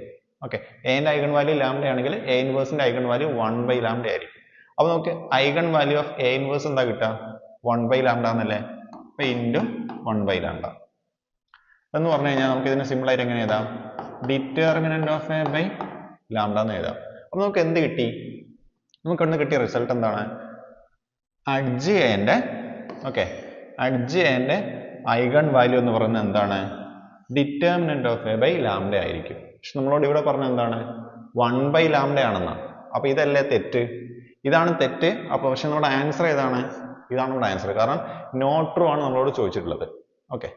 ഓക്കെ, എന്റെ ഐഗൺ വാല്യൂ ലാംഡയാണെങ്കിൽ എ ഇൻവേഴ്സിന്റെ ഐഗൺ വാല്യൂ 1/λ ആയിരിക്കും. അപ്പൊ നമുക്ക് eigenvalue of A inverse എന്താ കിട്ടുക? 1/λ എന്നല്ലേ? അപ്പൊ ഇൻറ്റു 1/λ എന്ന് പറഞ്ഞു കഴിഞ്ഞാൽ നമുക്ക് ഇതിനെ സിമ്പിൾ ആയിട്ട് എങ്ങനെ എഴുതാം? Determinant of A by lambda എന്ന് എഴുതാം. അപ്പൊ നമുക്ക് എന്ത് കിട്ടി? നമുക്ക് ഇവിടുന്ന് കിട്ടിയ റിസൾട്ട് എന്താണ്? അഡ്ജ് എന്റെ ഐഗൺ വാല്യൂ എന്ന് പറയുന്നത് എന്താണ്? Determinant of A by lambda ആയിരിക്കും. പക്ഷെ നമ്മളോട് ഇവിടെ പറഞ്ഞ എന്താണ്? 1/λ ആണെന്നാണ്. അപ്പൊ ഇതല്ലേ തെറ്റ്? ഇതാണ് തെറ്റ്. അപ്പൊ പക്ഷെ നമ്മുടെ ആൻസർ ഏതാണ്? ഇതാണ് നമ്മുടെ ആൻസർ. കാരണം നോട്ട് ട്രൂ ആണ് നമ്മളോട് ചോദിച്ചിട്ടുള്ളത്. ഓക്കെ.